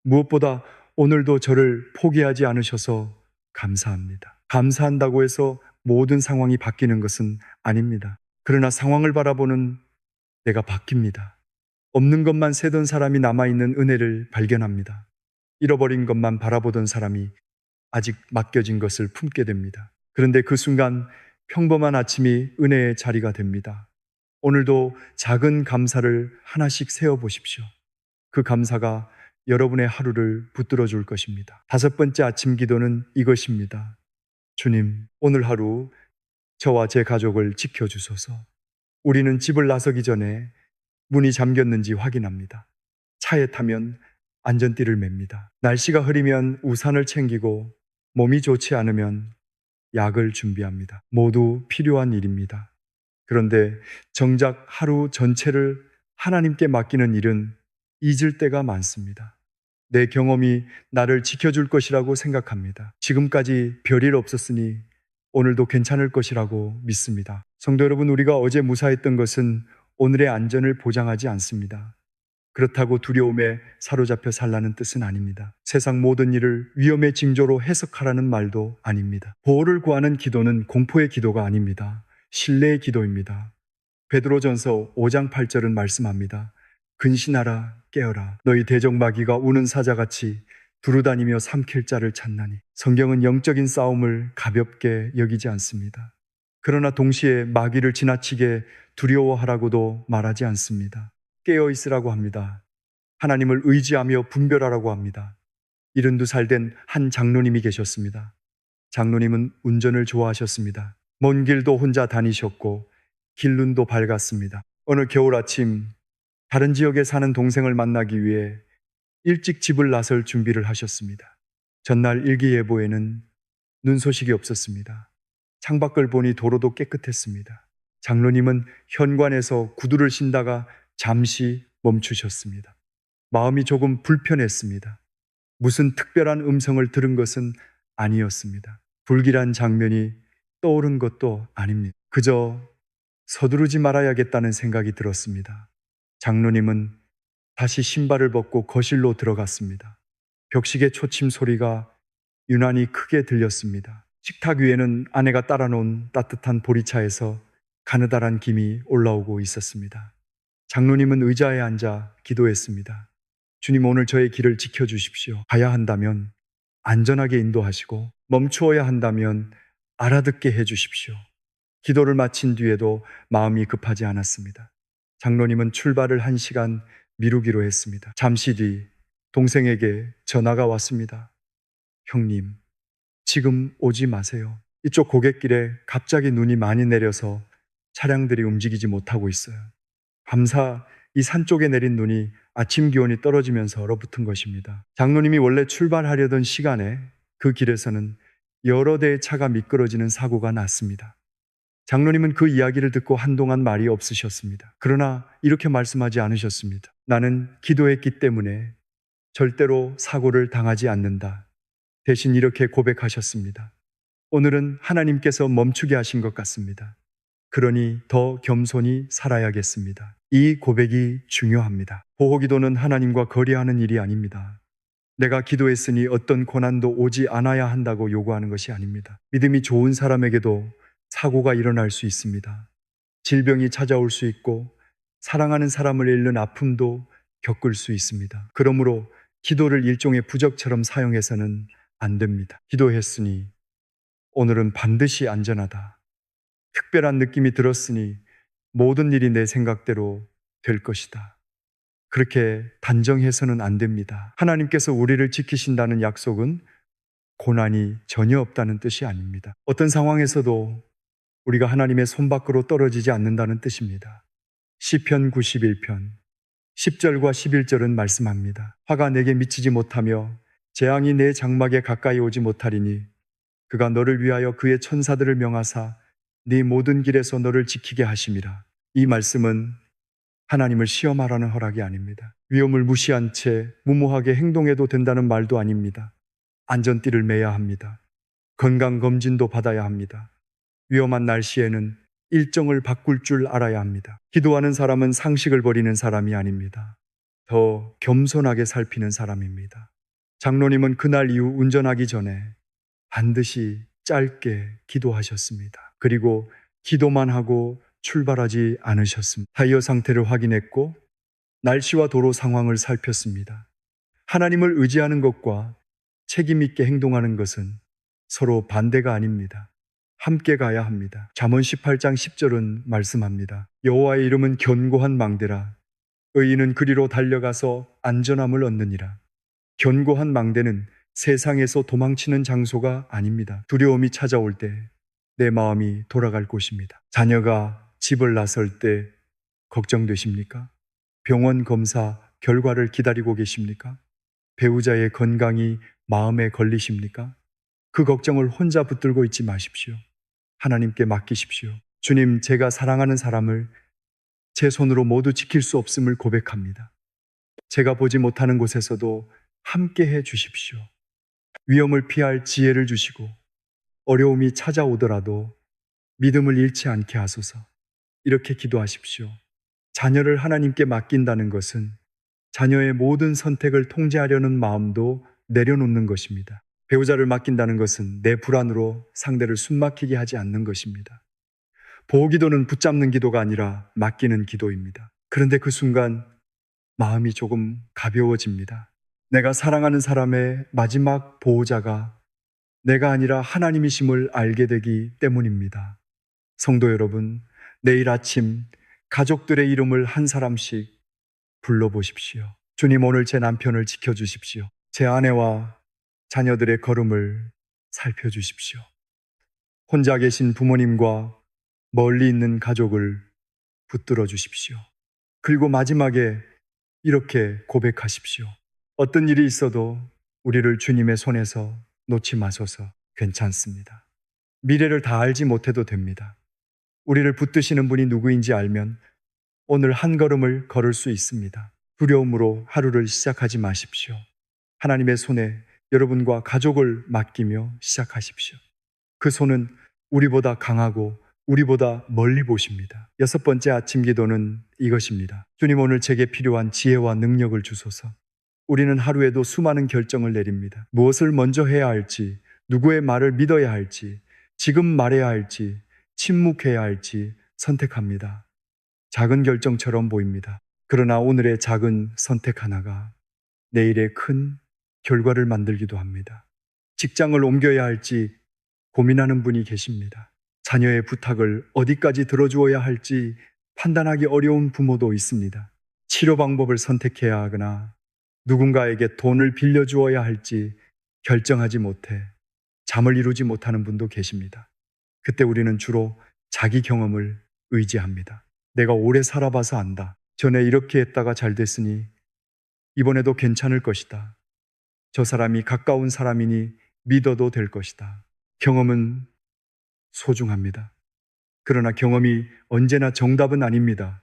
무엇보다 오늘도 저를 포기하지 않으셔서 감사합니다. 감사한다고 해서 모든 상황이 바뀌는 것은 아닙니다. 그러나 상황을 바라보는 내가 바뀝니다. 없는 것만 세던 사람이 남아있는 은혜를 발견합니다. 잃어버린 것만 바라보던 사람이 아직 맡겨진 것을 품게 됩니다. 그런데 그 순간 평범한 아침이 은혜의 자리가 됩니다. 오늘도 작은 감사를 하나씩 세어보십시오. 그 감사가 여러분의 하루를 붙들어 줄 것입니다. 5번째 아침 기도는 이것입니다. 주님, 오늘 하루 저와 제 가족을 지켜주소서. 우리는 집을 나서기 전에 문이 잠겼는지 확인합니다. 차에 타면 안전띠를 맵니다. 날씨가 흐리면 우산을 챙기고 몸이 좋지 않으면 약을 준비합니다. 모두 필요한 일입니다. 그런데 정작 하루 전체를 하나님께 맡기는 일은 잊을 때가 많습니다. 내 경험이 나를 지켜줄 것이라고 생각합니다. 지금까지 별일 없었으니 오늘도 괜찮을 것이라고 믿습니다. 성도 여러분, 우리가 어제 무사했던 것은 오늘의 안전을 보장하지 않습니다. 그렇다고 두려움에 사로잡혀 살라는 뜻은 아닙니다. 세상 모든 일을 위험의 징조로 해석하라는 말도 아닙니다. 보호를 구하는 기도는 공포의 기도가 아닙니다. 신뢰의 기도입니다. 베드로전서 5장 8절은 말씀합니다. 근신하라 깨어라 너희 대적마귀가 우는 사자같이 두루다니며 삼킬 자를 찾나니. 성경은 영적인 싸움을 가볍게 여기지 않습니다. 그러나 동시에 마귀를 지나치게 두려워하라고도 말하지 않습니다. 깨어 있으라고 합니다. 하나님을 의지하며 분별하라고 합니다. 72살 된 한 장로님이 계셨습니다. 장로님은 운전을 좋아하셨습니다. 먼 길도 혼자 다니셨고 길눈도 밝았습니다. 어느 겨울 아침 다른 지역에 사는 동생을 만나기 위해 일찍 집을 나설 준비를 하셨습니다. 전날 일기예보에는 눈 소식이 없었습니다. 창밖을 보니 도로도 깨끗했습니다. 장로님은 현관에서 구두를 신다가 잠시 멈추셨습니다. 마음이 조금 불편했습니다. 무슨 특별한 음성을 들은 것은 아니었습니다. 불길한 장면이 떠오른 것도 아닙니다. 그저 서두르지 말아야겠다는 생각이 들었습니다. 장로님은 다시 신발을 벗고 거실로 들어갔습니다. 벽시계 초침 소리가 유난히 크게 들렸습니다. 식탁 위에는 아내가 따라 놓은 따뜻한 보리차에서 가느다란 김이 올라오고 있었습니다. 장로님은 의자에 앉아 기도했습니다. 주님, 오늘 저의 길을 지켜주십시오. 가야 한다면 안전하게 인도하시고 멈추어야 한다면 알아듣게 해주십시오. 기도를 마친 뒤에도 마음이 급하지 않았습니다. 장로님은 출발을 1시간 미루기로 했습니다. 잠시 뒤 동생에게 전화가 왔습니다. 형님, 지금 오지 마세요. 이쪽 고갯길에 갑자기 눈이 많이 내려서 차량들이 움직이지 못하고 있어요. 밤사 이 산 쪽에 내린 눈이 아침 기온이 떨어지면서 얼어붙은 것입니다. 장로님이 원래 출발하려던 시간에 그 길에서는 여러 대의 차가 미끄러지는 사고가 났습니다. 장로님은 그 이야기를 듣고 한동안 말이 없으셨습니다. 그러나 이렇게 말씀하지 않으셨습니다. 나는 기도했기 때문에 절대로 사고를 당하지 않는다. 대신 이렇게 고백하셨습니다. 오늘은 하나님께서 멈추게 하신 것 같습니다. 그러니 더 겸손히 살아야겠습니다. 이 고백이 중요합니다. 보호기도는 하나님과 거래하는 일이 아닙니다. 내가 기도했으니 어떤 고난도 오지 않아야 한다고 요구하는 것이 아닙니다. 믿음이 좋은 사람에게도 사고가 일어날 수 있습니다. 질병이 찾아올 수 있고 사랑하는 사람을 잃는 아픔도 겪을 수 있습니다. 그러므로 기도를 일종의 부적처럼 사용해서는 안 됩니다. 기도했으니 오늘은 반드시 안전하다. 특별한 느낌이 들었으니 모든 일이 내 생각대로 될 것이다. 그렇게 단정해서는 안 됩니다. 하나님께서 우리를 지키신다는 약속은 고난이 전혀 없다는 뜻이 아닙니다. 어떤 상황에서도 우리가 하나님의 손밖으로 떨어지지 않는다는 뜻입니다. 시편 91편 10절과 11절은 말씀합니다. 화가 내게 미치지 못하며 재앙이 내 장막에 가까이 오지 못하리니 그가 너를 위하여 그의 천사들을 명하사 네 모든 길에서 너를 지키게 하심이라. 이 말씀은 하나님을 시험하라는 허락이 아닙니다. 위험을 무시한 채 무모하게 행동해도 된다는 말도 아닙니다. 안전띠를 매야 합니다. 건강검진도 받아야 합니다. 위험한 날씨에는 일정을 바꿀 줄 알아야 합니다. 기도하는 사람은 상식을 버리는 사람이 아닙니다. 더 겸손하게 살피는 사람입니다. 장로님은 그날 이후 운전하기 전에 반드시 짧게 기도하셨습니다. 그리고 기도만 하고 출발하지 않으셨습니다. 타이어 상태를 확인했고 날씨와 도로 상황을 살폈습니다. 하나님을 의지하는 것과 책임 있게 행동하는 것은 서로 반대가 아닙니다. 함께 가야 합니다. 잠언 18장 10절은 말씀합니다. 여호와의 이름은 견고한 망대라. 의인은 그리로 달려가서 안전함을 얻느니라. 견고한 망대는 세상에서 도망치는 장소가 아닙니다. 두려움이 찾아올 때 내 마음이 돌아갈 곳입니다. 자녀가 집을 나설 때 걱정되십니까? 병원 검사 결과를 기다리고 계십니까? 배우자의 건강이 마음에 걸리십니까? 그 걱정을 혼자 붙들고 있지 마십시오. 하나님께 맡기십시오. 주님, 제가 사랑하는 사람을 제 손으로 모두 지킬 수 없음을 고백합니다. 제가 보지 못하는 곳에서도 함께 해 주십시오. 위험을 피할 지혜를 주시고 어려움이 찾아오더라도 믿음을 잃지 않게 하소서. 이렇게 기도하십시오. 자녀를 하나님께 맡긴다는 것은 자녀의 모든 선택을 통제하려는 마음도 내려놓는 것입니다. 배우자를 맡긴다는 것은 내 불안으로 상대를 숨막히게 하지 않는 것입니다. 보호기도는 붙잡는 기도가 아니라 맡기는 기도입니다. 그런데 그 순간 마음이 조금 가벼워집니다. 내가 사랑하는 사람의 마지막 보호자가 내가 아니라 하나님이심을 알게 되기 때문입니다. 성도 여러분, 내일 아침 가족들의 이름을 한 사람씩 불러보십시오. 주님, 오늘 제 남편을 지켜주십시오. 제 아내와 자녀들의 걸음을 살펴주십시오. 혼자 계신 부모님과 멀리 있는 가족을 붙들어 주십시오. 그리고 마지막에 이렇게 고백하십시오. 어떤 일이 있어도 우리를 주님의 손에서 놓지 마소서. 괜찮습니다. 미래를 다 알지 못해도 됩니다. 우리를 붙드시는 분이 누구인지 알면 오늘 한 걸음을 걸을 수 있습니다. 두려움으로 하루를 시작하지 마십시오. 하나님의 손에 여러분과 가족을 맡기며 시작하십시오. 그 손은 우리보다 강하고 우리보다 멀리 보십니다. 6번째 아침 기도는 이것입니다. 주님, 오늘 제게 필요한 지혜와 능력을 주소서. 우리는 하루에도 수많은 결정을 내립니다. 무엇을 먼저 해야 할지, 누구의 말을 믿어야 할지, 지금 말해야 할지, 침묵해야 할지 선택합니다. 작은 결정처럼 보입니다. 그러나 오늘의 작은 선택 하나가 내일의 큰 결과를 만들기도 합니다. 직장을 옮겨야 할지 고민하는 분이 계십니다. 자녀의 부탁을 어디까지 들어주어야 할지 판단하기 어려운 부모도 있습니다. 치료 방법을 선택해야 하거나 누군가에게 돈을 빌려주어야 할지 결정하지 못해 잠을 이루지 못하는 분도 계십니다. 그때 우리는 주로 자기 경험을 의지합니다. 내가 오래 살아봐서 안다. 전에 이렇게 했다가 잘 됐으니 이번에도 괜찮을 것이다. 저 사람이 가까운 사람이니 믿어도 될 것이다. 경험은 소중합니다. 그러나 경험이 언제나 정답은 아닙니다.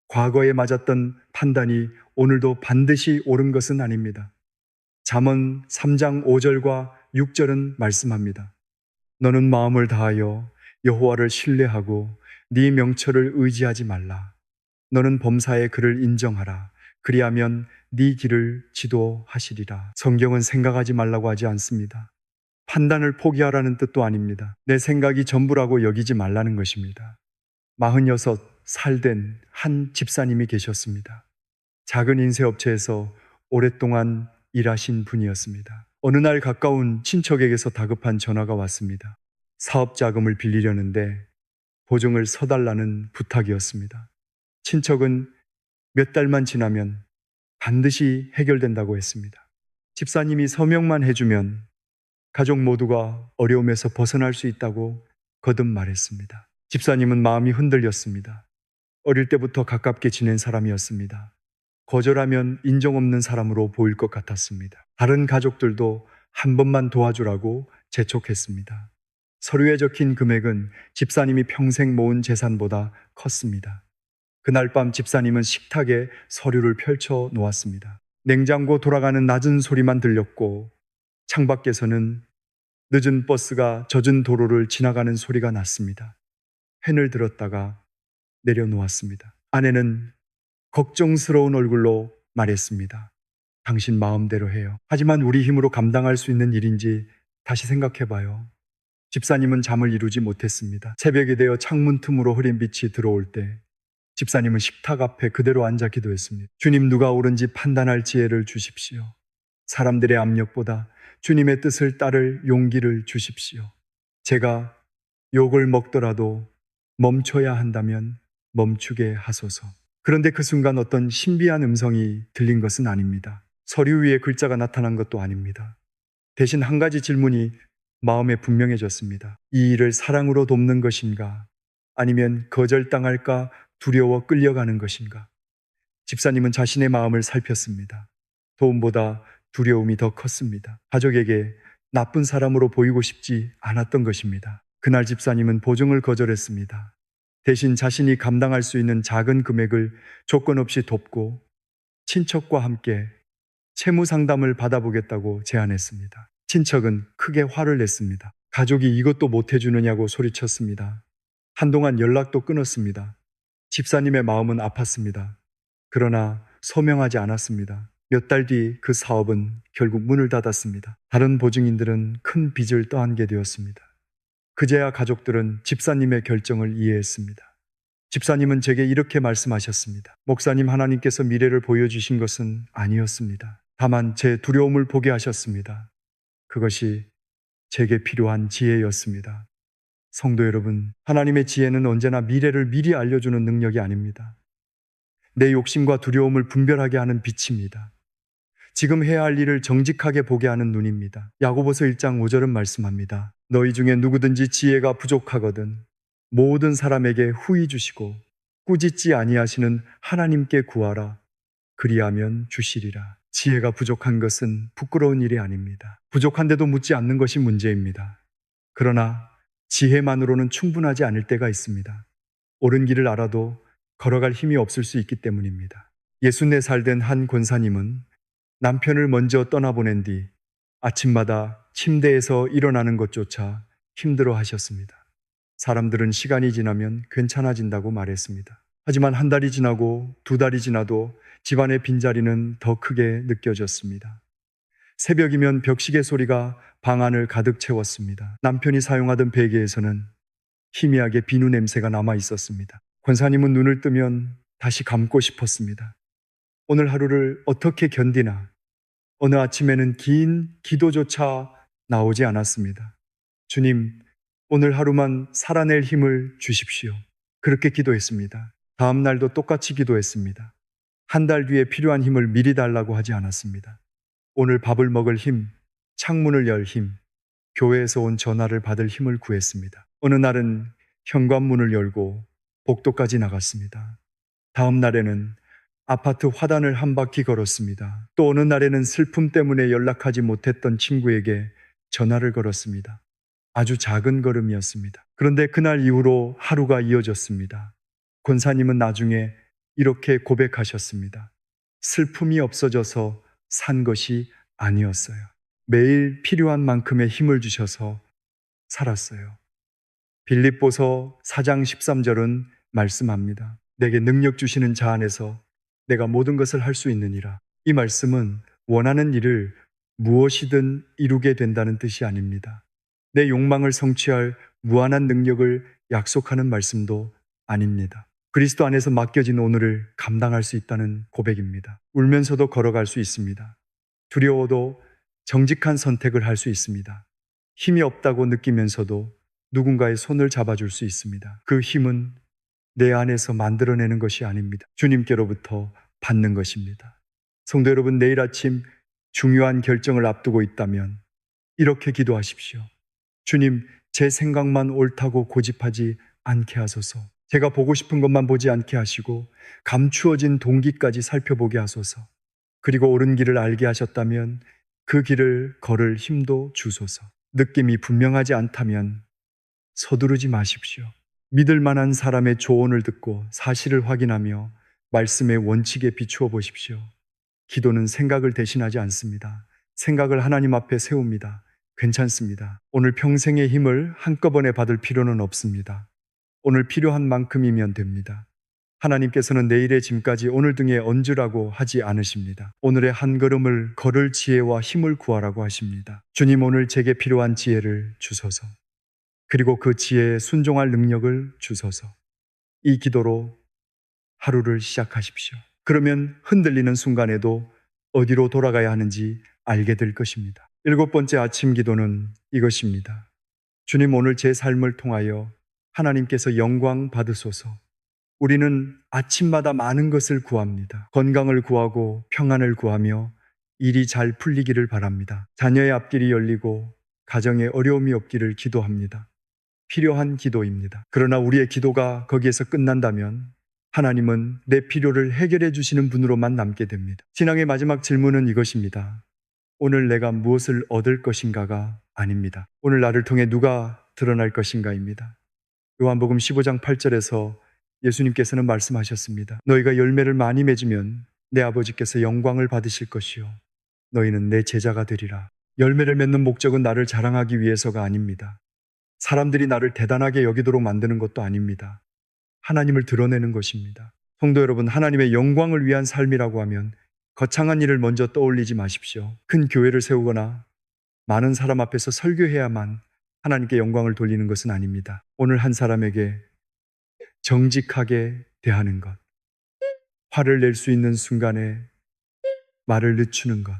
과거에 맞았던 판단이 오늘도 반드시 옳은 것은 아닙니다. 잠언 3장 5절과 6절은 말씀합니다. 너는 마음을 다하여 여호와를 신뢰하고 네 명철을 의지하지 말라. 너는 범사의 그를 인정하라. 그리하면 네 길을 지도하시리라. 성경은 생각하지 말라고 하지 않습니다. 판단을 포기하라는 뜻도 아닙니다. 내 생각이 전부라고 여기지 말라는 것입니다. 46살 된 한 집사님이 계셨습니다. 작은 인쇄업체에서 오랫동안 일하신 분이었습니다. 어느 날 가까운 친척에게서 다급한 전화가 왔습니다. 사업 자금을 빌리려는데 보증을 서달라는 부탁이었습니다. 친척은 몇 달만 지나면 반드시 해결된다고 했습니다. 집사님이 서명만 해주면 가족 모두가 어려움에서 벗어날 수 있다고 거듭 말했습니다. 집사님은 마음이 흔들렸습니다. 어릴 때부터 가깝게 지낸 사람이었습니다. 거절하면 인정 없는 사람으로 보일 것 같았습니다. 다른 가족들도 한 번만 도와주라고 재촉했습니다. 서류에 적힌 금액은 집사님이 평생 모은 재산보다 컸습니다. 그날 밤 집사님은 식탁에 서류를 펼쳐 놓았습니다. 냉장고 돌아가는 낮은 소리만 들렸고 창밖에서는 늦은 버스가 젖은 도로를 지나가는 소리가 났습니다. 펜을 들었다가 내려놓았습니다. 아내는 걱정스러운 얼굴로 말했습니다. 당신 마음대로 해요. 하지만 우리 힘으로 감당할 수 있는 일인지 다시 생각해봐요. 집사님은 잠을 이루지 못했습니다. 새벽이 되어 창문 틈으로 흐린 빛이 들어올 때 집사님은 식탁 앞에 그대로 앉아 기도했습니다. 주님, 누가 옳은지 판단할 지혜를 주십시오. 사람들의 압력보다 주님의 뜻을 따를 용기를 주십시오. 제가 욕을 먹더라도 멈춰야 한다면 멈추게 하소서. 그런데 그 순간 어떤 신비한 음성이 들린 것은 아닙니다. 서류 위에 글자가 나타난 것도 아닙니다. 대신 한 가지 질문이 마음에 분명해졌습니다. 이 일을 사랑으로 돕는 것인가? 아니면 거절당할까 두려워 끌려가는 것인가? 집사님은 자신의 마음을 살폈습니다. 도움보다 두려움이 더 컸습니다. 가족에게 나쁜 사람으로 보이고 싶지 않았던 것입니다. 그날 집사님은 보증을 거절했습니다. 대신 자신이 감당할 수 있는 작은 금액을 조건 없이 돕고 친척과 함께 채무 상담을 받아보겠다고 제안했습니다. 친척은 크게 화를 냈습니다. 가족이 이것도 못 해주느냐고 소리쳤습니다. 한동안 연락도 끊었습니다. 집사님의 마음은 아팠습니다. 그러나 소명하지 않았습니다. 몇 달 뒤 그 사업은 결국 문을 닫았습니다. 다른 보증인들은 큰 빚을 떠안게 되었습니다. 그제야 가족들은 집사님의 결정을 이해했습니다. 집사님은 제게 이렇게 말씀하셨습니다. 목사님, 하나님께서 미래를 보여주신 것은 아니었습니다. 다만 제 두려움을 보게 하셨습니다. 그것이 제게 필요한 지혜였습니다. 성도 여러분, 하나님의 지혜는 언제나 미래를 미리 알려주는 능력이 아닙니다. 내 욕심과 두려움을 분별하게 하는 빛입니다. 지금 해야 할 일을 정직하게 보게 하는 눈입니다. 야고보서 1장 5절은 말씀합니다. 너희 중에 누구든지 지혜가 부족하거든 모든 사람에게 후히 주시고 꾸짖지 아니하시는 하나님께 구하라. 그리하면 주시리라. 지혜가 부족한 것은 부끄러운 일이 아닙니다. 부족한데도 묻지 않는 것이 문제입니다. 그러나 지혜만으로는 충분하지 않을 때가 있습니다. 옳은 길을 알아도 걸어갈 힘이 없을 수 있기 때문입니다. 64살 된 한 권사님은 남편을 먼저 떠나보낸 뒤 아침마다 침대에서 일어나는 것조차 힘들어 하셨습니다. 사람들은 시간이 지나면 괜찮아진다고 말했습니다. 하지만 한 달이 지나고 두 달이 지나도 집안의 빈자리는 더 크게 느껴졌습니다. 새벽이면 벽시계 소리가 방 안을 가득 채웠습니다. 남편이 사용하던 베개에서는 희미하게 비누 냄새가 남아 있었습니다. 권사님은 눈을 뜨면 다시 감고 싶었습니다. 오늘 하루를 어떻게 견디나. 어느 아침에는 긴 기도조차 나오지 않았습니다. 주님, 오늘 하루만 살아낼 힘을 주십시오. 그렇게 기도했습니다. 다음 날도 똑같이 기도했습니다. 한 달 뒤에 필요한 힘을 미리 달라고 하지 않았습니다. 오늘 밥을 먹을 힘, 창문을 열 힘, 교회에서 온 전화를 받을 힘을 구했습니다. 어느 날은 현관문을 열고 복도까지 나갔습니다. 다음 날에는 아파트 화단을 한 바퀴 걸었습니다. 또 어느 날에는 슬픔 때문에 연락하지 못했던 친구에게 전화를 걸었습니다. 아주 작은 걸음이었습니다. 그런데 그날 이후로 하루가 이어졌습니다. 권사님은 나중에 이렇게 고백하셨습니다. 슬픔이 없어져서 산 것이 아니었어요. 매일 필요한 만큼의 힘을 주셔서 살았어요. 빌립보서 4장 13절은 말씀합니다. 내게 능력 주시는 자 안에서 내가 모든 것을 할 수 있느니라. 이 말씀은 원하는 일을 무엇이든 이루게 된다는 뜻이 아닙니다. 내 욕망을 성취할 무한한 능력을 약속하는 말씀도 아닙니다. 그리스도 안에서 맡겨진 오늘을 감당할 수 있다는 고백입니다. 울면서도 걸어갈 수 있습니다. 두려워도 정직한 선택을 할 수 있습니다. 힘이 없다고 느끼면서도 누군가의 손을 잡아줄 수 있습니다. 그 힘은 내 안에서 만들어내는 것이 아닙니다. 주님께로부터 받는 것입니다. 성도 여러분, 내일 아침 중요한 결정을 앞두고 있다면 이렇게 기도하십시오. 주님, 제 생각만 옳다고 고집하지 않게 하소서. 제가 보고 싶은 것만 보지 않게 하시고 감추어진 동기까지 살펴보게 하소서. 그리고 옳은 길을 알게 하셨다면 그 길을 걸을 힘도 주소서. 느낌이 분명하지 않다면 서두르지 마십시오. 믿을 만한 사람의 조언을 듣고 사실을 확인하며 말씀의 원칙에 비추어 보십시오. 기도는 생각을 대신하지 않습니다. 생각을 하나님 앞에 세웁니다. 괜찮습니다. 오늘 평생의 힘을 한꺼번에 받을 필요는 없습니다. 오늘 필요한 만큼이면 됩니다. 하나님께서는 내일의 짐까지 오늘 등에 얹으라고 하지 않으십니다. 오늘의 한 걸음을 걸을 지혜와 힘을 구하라고 하십니다. 주님, 오늘 제게 필요한 지혜를 주소서. 그리고 그 지혜에 순종할 능력을 주소서. 이 기도로 하루를 시작하십시오. 그러면 흔들리는 순간에도 어디로 돌아가야 하는지 알게 될 것입니다. 7번째 아침 기도는 이것입니다. 주님, 오늘 제 삶을 통하여 하나님께서 영광 받으소서. 우리는 아침마다 많은 것을 구합니다. 건강을 구하고 평안을 구하며 일이 잘 풀리기를 바랍니다. 자녀의 앞길이 열리고 가정에 어려움이 없기를 기도합니다. 필요한 기도입니다. 그러나 우리의 기도가 거기에서 끝난다면 하나님은 내 필요를 해결해 주시는 분으로만 남게 됩니다. 신앙의 마지막 질문은 이것입니다. 오늘 내가 무엇을 얻을 것인가가 아닙니다. 오늘 나를 통해 누가 드러날 것인가입니다. 요한복음 15장 8절에서 예수님께서는 말씀하셨습니다. 너희가 열매를 많이 맺으면 내 아버지께서 영광을 받으실 것이요 너희는 내 제자가 되리라. 열매를 맺는 목적은 나를 자랑하기 위해서가 아닙니다. 사람들이 나를 대단하게 여기도록 만드는 것도 아닙니다. 하나님을 드러내는 것입니다. 성도 여러분, 하나님의 영광을 위한 삶이라고 하면 거창한 일을 먼저 떠올리지 마십시오. 큰 교회를 세우거나 많은 사람 앞에서 설교해야만 하나님께 영광을 돌리는 것은 아닙니다. 오늘 한 사람에게 정직하게 대하는 것, 화를 낼 수 있는 순간에 말을 늦추는 것,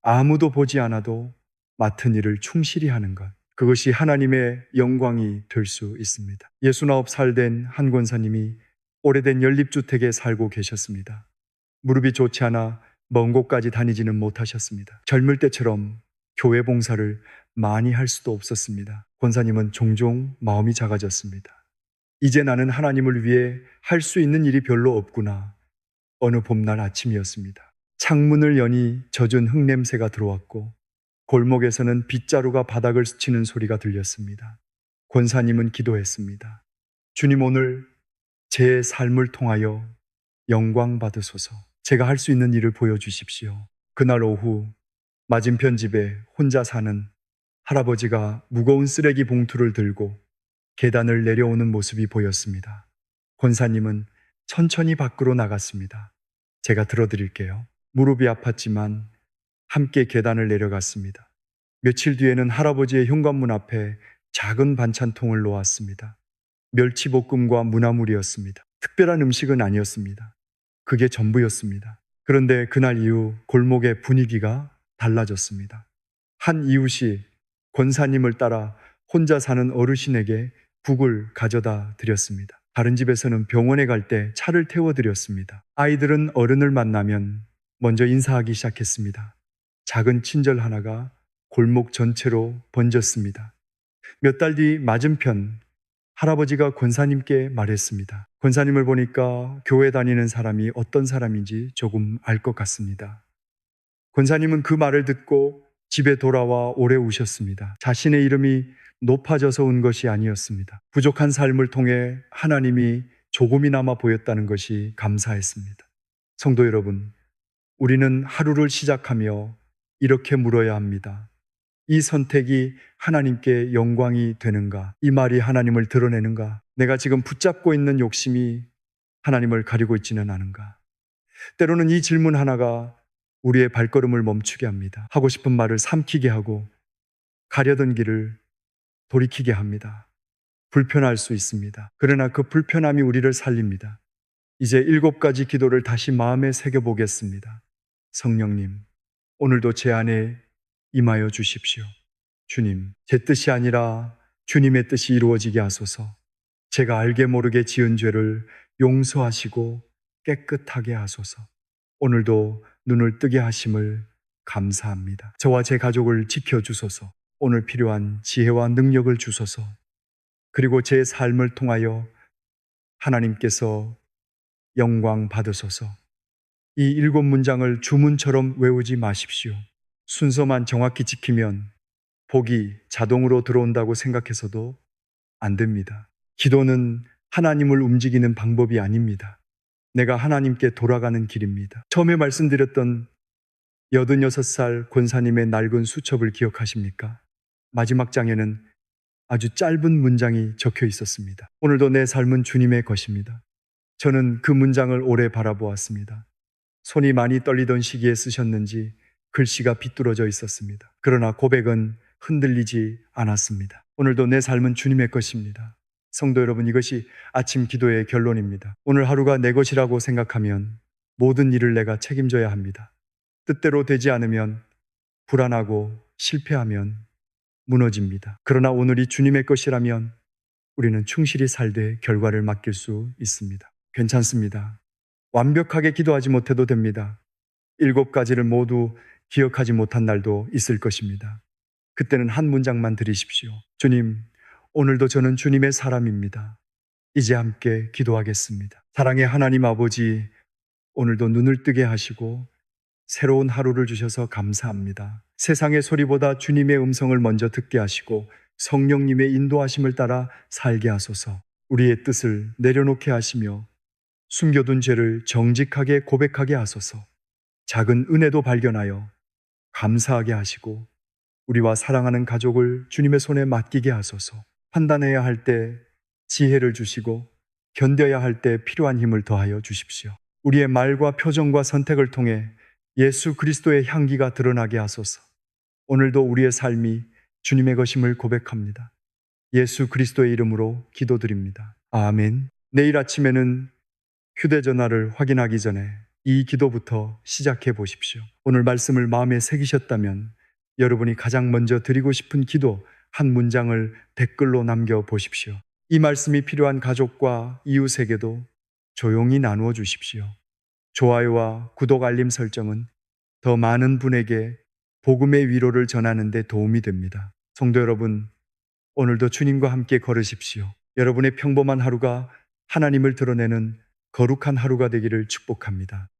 아무도 보지 않아도 맡은 일을 충실히 하는 것, 그것이 하나님의 영광이 될 수 있습니다. 69살 된 한 권사님이 오래된 연립주택에 살고 계셨습니다. 무릎이 좋지 않아 먼 곳까지 다니지는 못하셨습니다. 젊을 때처럼 교회 봉사를 많이 할 수도 없었습니다. 권사님은 종종 마음이 작아졌습니다. 이제 나는 하나님을 위해 할 수 있는 일이 별로 없구나. 어느 봄날 아침이었습니다. 창문을 여니 젖은 흙냄새가 들어왔고 골목에서는 빗자루가 바닥을 스치는 소리가 들렸습니다. 권사님은 기도했습니다. 주님, 오늘 제 삶을 통하여 영광 받으소서. 제가 할 수 있는 일을 보여주십시오. 그날 오후 맞은편 집에 혼자 사는 할아버지가 무거운 쓰레기 봉투를 들고 계단을 내려오는 모습이 보였습니다. 권사님은 천천히 밖으로 나갔습니다. 제가 들어드릴게요. 무릎이 아팠지만 함께 계단을 내려갔습니다. 며칠 뒤에는 할아버지의 현관문 앞에 작은 반찬통을 놓았습니다. 멸치볶음과 무나물이었습니다. 특별한 음식은 아니었습니다. 그게 전부였습니다. 그런데 그날 이후 골목의 분위기가 달라졌습니다. 한 이웃이 권사님을 따라 혼자 사는 어르신에게 국을 가져다 드렸습니다. 다른 집에서는 병원에 갈 때 차를 태워드렸습니다. 아이들은 어른을 만나면 먼저 인사하기 시작했습니다. 작은 친절 하나가 골목 전체로 번졌습니다. 몇 달 뒤 맞은편 할아버지가 권사님께 말했습니다. 권사님을 보니까 교회 다니는 사람이 어떤 사람인지 조금 알 것 같습니다. 권사님은 그 말을 듣고 집에 돌아와 오래 우셨습니다. 자신의 이름이 높아져서 온 것이 아니었습니다. 부족한 삶을 통해 하나님이 조금이나마 보였다는 것이 감사했습니다. 성도 여러분, 우리는 하루를 시작하며 이렇게 물어야 합니다. 이 선택이 하나님께 영광이 되는가? 이 말이 하나님을 드러내는가? 내가 지금 붙잡고 있는 욕심이 하나님을 가리고 있지는 않은가? 때로는 이 질문 하나가 우리의 발걸음을 멈추게 합니다. 하고 싶은 말을 삼키게 하고 가려던 길을 돌이키게 합니다. 불편할 수 있습니다. 그러나 그 불편함이 우리를 살립니다. 이제 7가지 기도를 다시 마음에 새겨보겠습니다. 성령님, 오늘도 제 안에 임하여 주십시오. 주님, 제 뜻이 아니라 주님의 뜻이 이루어지게 하소서. 제가 알게 모르게 지은 죄를 용서하시고 깨끗하게 하소서. 오늘도 눈을 뜨게 하심을 감사합니다. 저와 제 가족을 지켜주소서. 오늘 필요한 지혜와 능력을 주소서. 그리고 제 삶을 통하여 하나님께서 영광 받으소서. 이 7문장을 주문처럼 외우지 마십시오. 순서만 정확히 지키면 복이 자동으로 들어온다고 생각해서도 안 됩니다. 기도는 하나님을 움직이는 방법이 아닙니다. 내가 하나님께 돌아가는 길입니다. 처음에 말씀드렸던 86살 권사님의 낡은 수첩을 기억하십니까? 마지막 장에는 아주 짧은 문장이 적혀 있었습니다. 오늘도 내 삶은 주님의 것입니다. 저는 그 문장을 오래 바라보았습니다. 손이 많이 떨리던 시기에 쓰셨는지 글씨가 비뚤어져 있었습니다. 그러나 고백은 흔들리지 않았습니다. 오늘도 내 삶은 주님의 것입니다. 성도 여러분, 이것이 아침 기도의 결론입니다. 오늘 하루가 내 것이라고 생각하면 모든 일을 내가 책임져야 합니다. 뜻대로 되지 않으면 불안하고 실패하면 무너집니다. 그러나 오늘이 주님의 것이라면 우리는 충실히 살되 결과를 맡길 수 있습니다. 괜찮습니다. 완벽하게 기도하지 못해도 됩니다. 7가지를 모두 기억하지 못한 날도 있을 것입니다. 그때는 한 문장만 드리십시오. 주님, 오늘도 저는 주님의 사람입니다. 이제 함께 기도하겠습니다. 사랑의 하나님 아버지, 오늘도 눈을 뜨게 하시고 새로운 하루를 주셔서 감사합니다. 세상의 소리보다 주님의 음성을 먼저 듣게 하시고 성령님의 인도하심을 따라 살게 하소서. 우리의 뜻을 내려놓게 하시며 숨겨둔 죄를 정직하게 고백하게 하소서. 작은 은혜도 발견하여 감사하게 하시고 우리와 사랑하는 가족을 주님의 손에 맡기게 하소서. 판단해야 할 때 지혜를 주시고 견뎌야 할 때 필요한 힘을 더하여 주십시오. 우리의 말과 표정과 선택을 통해 예수 그리스도의 향기가 드러나게 하소서. 오늘도 우리의 삶이 주님의 것임을 고백합니다. 예수 그리스도의 이름으로 기도드립니다. 아멘. 내일 아침에는 휴대전화를 확인하기 전에 이 기도부터 시작해 보십시오. 오늘 말씀을 마음에 새기셨다면 여러분이 가장 먼저 드리고 싶은 기도 한 문장을 댓글로 남겨 보십시오. 이 말씀이 필요한 가족과 이웃에게도 조용히 나누어 주십시오. 좋아요와 구독 알림 설정은 더 많은 분에게 복음의 위로를 전하는 데 도움이 됩니다. 성도 여러분, 오늘도 주님과 함께 걸으십시오. 여러분의 평범한 하루가 하나님을 드러내는 거룩한 하루가 되기를 축복합니다.